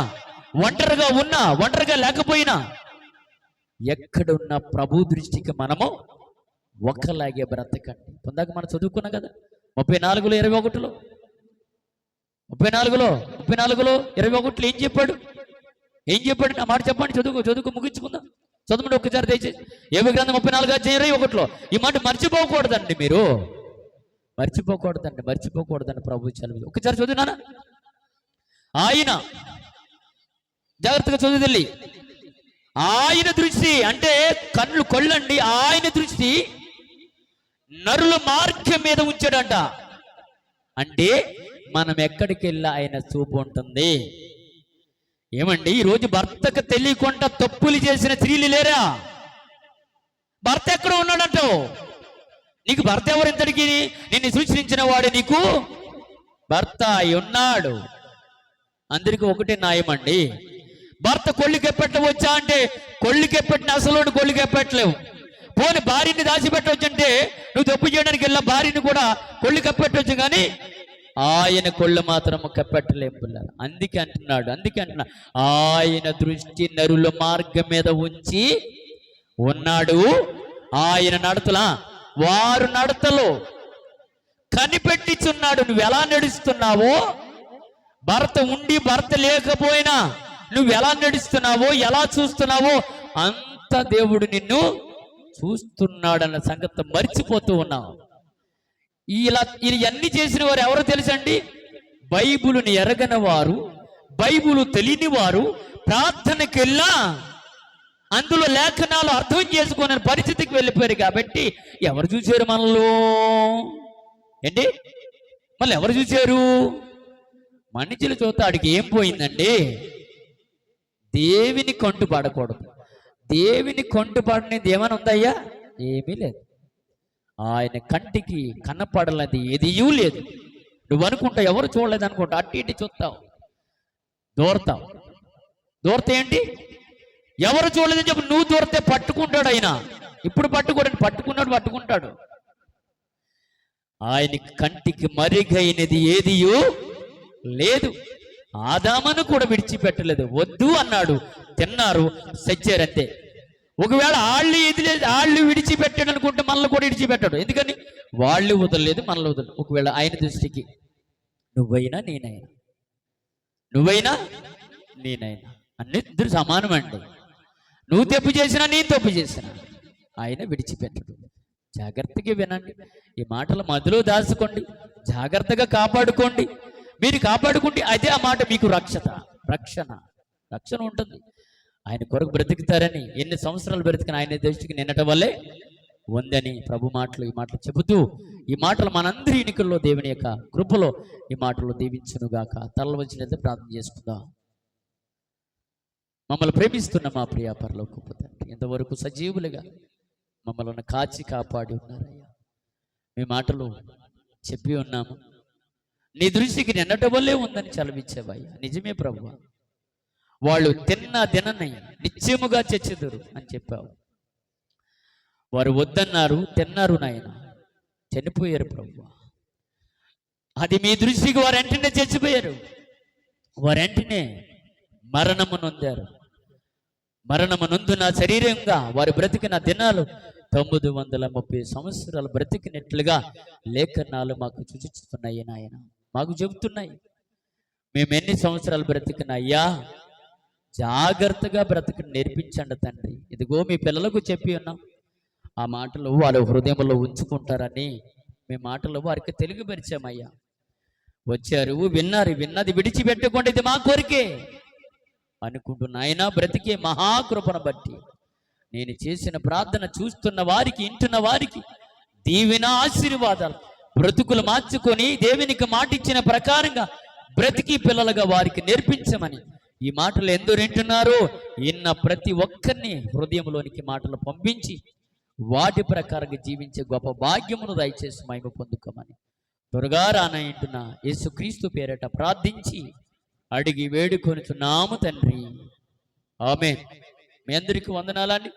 ఒంటరిగా లేకపోయినా, ఎక్కడున్న ప్రభు దృష్టికి మనము ఒక్కలాగే బ్రతకండి. పొందాక మనం చదువుకున్నాం కదా 34:21 ఏం చెప్పాడు? నా మాట చెప్పండి, చదువుకు ముగించుకుందాం. చదవండి ఒక్కసారి దయచేసి. ఏవి గ్రంథం 34:21 ఈ మాట మర్చిపోకూడదండి. మీరు మర్చిపోకూడదండి ప్రభు చదువు. ఒక్కసారి చదువునానా? ఆయన జాగ్రత్తగా చదువుదల్లి. ఆయన దృష్టి అంటే కళ్ళండి. ఆయన దృష్టి నరుల మార్గం మీద ఉంచాడంట. అంటే మనం ఎక్కడికి వెళ్ళా ఆయన చూపు ఉంటుంది. ఏమండి ఈరోజు భర్తకు తెలియకుండా తప్పులు చేసిన స్త్రీలు లేరా? భర్త ఎక్కడ ఉన్నాడంట? నీకు భర్త ఎవరు? ఇంతటికి నిన్ను సూచించిన వాడు నీకు భర్త ఉన్నాడు. అందరికీ ఒకటే న్యాయమండి. భర్త కొళ్ళికెప్పెట్టవచ్చా అంటే కొళ్ళికెప్పెట్టిన అసలు కొళ్ళికెప్పట్లేవు. పోని భార్యని దాచిపెట్టవచ్చంటే నువ్వు తప్పు చేయడానికి వెళ్ళా భార్యని కూడా కొళ్ళు కప్పెట్టవచ్చు, కానీ ఆయన కొళ్ళు మాత్రం కప్పెట్టలేము పిల్లలు. అందుకే అంటున్నాడు ఆయన దృష్టి నరుల మార్గం మీద ఉంచి ఉన్నాడు. ఆయన వారు నడతలో కనిపెట్టిచున్నాడు. నువ్వు ఎలా నడుస్తున్నావో, భర్త ఉండి భర్త లేకపోయినా నువ్వు ఎలా నడుస్తున్నావో, ఎలా చూస్తున్నావో అంత దేవుడు నిన్ను చూస్తున్నాడన్న సంగతి మర్చిపోతూ ఉన్నావు. ఇవన్నీ చేసిన వారు ఎవరో తెలుసండి? బైబిలుని ఎరగని వారు, బైబిలు తెలియని వారు, ప్రార్థనకి వెళ్ళా అందులో లేఖనాలు అర్థం చేసుకునే పరిస్థితికి వెళ్ళిపోయారు కాబట్టి ఎవరు చూశారు మనలో? ఏంటి మళ్ళీ ఎవరు చూశారు? మనుషులు చూస్తే ఆడికి ఏం పోయిందండి? దేవుని కంటు పడకూడదు. దేవుని కంటు పడనేది ఏమైనా ఉందయ్యా? ఏమీ లేదు. ఆయన కంటికి కనపడలేది ఏదియూ లేదు. నువ్వు అనుకుంటా ఎవరు చూడలేదు అనుకుంటా, అట్టి ఇట్టి చూస్తావు, దూరతావు. దూరతే ఏంటి? ఎవరు చూడలేదని చెప్పి నువ్వు దూరతే పట్టుకుంటాడు ఆయన. ఇప్పుడు పట్టుకుంటాడు. ఆయన కంటికి మరుగైనది ఏదియూ లేదు. ఆదామును కూడా విడిచిపెట్టలేదు. వద్దు అన్నాడు, తిన్నారు, సచ్చారంతే. ఒకవేళ వాళ్ళు విడిచిపెట్టాడు అనుకుంటే మనల్ని కూడా విడిచిపెట్టాడు. ఎందుకని? వాళ్ళు వదలలేదు, మనల్ని వదలలేదు. ఒకవేళ ఆయన దృష్టికి నువ్వైనా నేనైనా అన్ని ఇద్దరు సమానమండి. నువ్వు తప్పు చేసినా నేను తప్పు చేసినా ఆయన విడిచిపెట్టడు. జాగ్రత్తగా వినండి. ఈ మాటల మధ్యలో దాచుకోండి, జాగ్రత్తగా కాపాడుకోండి. మీరు కాపాడుకుంటే అదే ఆ మాట మీకు రక్షణ ఉంటుంది. ఆయన కొరకు బ్రతుకుతారని ఎన్ని సంవత్సరాలు బ్రతికిన ఆయన దృష్టికి నిన్నటి వల్లే ఉందని ప్రభు ఈ మాటలు చెబుతూ, ఈ మాటలు మనందరి ఎన్నికల్లో దేవుని యొక్క కృపలో ఈ మాటలు దీవించునుగాక. తలలు వచ్చినట్టు ప్రార్థన చేసుకుందాం. మమ్మల్ని ప్రేమిస్తున్న మా ప్రియ పరలోకపు తండ్రి, ఇంతవరకు సజీవులుగా మమ్మల్ని కాచి కాపాడి ఉన్నారయ్యా. మీ మాటలు చెప్పి ఉన్నాము, నీ దృష్టికి నిన్నటి వల్లే ఉందని చలవిచ్చేవయ్యా. నిజమే ప్రభువా, వాళ్ళు తిన్న దినని నిత్యముగా చచ్చెదరు అని చెప్పావు. వారు వద్దన్నారు, తిన్నారు నాయన, చనిపోయారు ప్రభువా. అది మీ దృష్టికి వారు వెంటనే చచ్చిపోయారు. వారు వెంటనే మరణము నొందారు. మరణము నొందున శరీరంగా వారు బ్రతికిన దినాలు 930 సంవత్సరాలు బ్రతికినట్లుగా లేఖనాలు మాకు సూచిస్తున్నాయి నాయన, మాకు చెబుతున్నాయి. మేము ఎన్ని సంవత్సరాలు బ్రతికిన అయ్యా, జాగ్రత్తగా బ్రతికి నేర్పించండి తండ్రి. ఇదిగో మీ పిల్లలకు చెప్పి ఉన్నాం, ఆ మాటలు వారి హృదయంలో ఉంచుకుంటారని మీ మాటలు వారికి తెలియపరిచామయ్యా. వచ్చారు, విన్నది విడిచిపెట్టకుండా ఇది మా కోరికే అనుకుంటున్న ఆయన బ్రతికే మహాకృపను బట్టి నేను చేసిన ప్రార్థన చూస్తున్న వారికి, ఇంటున్న వారికి దీవెన ఆశీర్వాదాలు, బ్రతుకులు మార్చుకొని దేవునికి మాటిచ్చిన ప్రకారంగా బ్రతికి పిల్లలుగా వారికి నేర్పించమని ఈ మాటలు ఎందరు వింటున్నారో ఇన్న ప్రతి ఒక్కరిని హృదయంలోనికి మాటలు పంపించి వాటి ప్రకారంగా జీవించే గొప్ప భాగ్యమును దయచేసి మహిమ పొందుకోమని త్వరగా రానంటున్న యేసుక్రీస్తు పేరట ప్రార్థించి అడిగి వేడుకొనుచున్నాము తండ్రి. ఆమేన్. మీ అందరికీ వందనాలండి.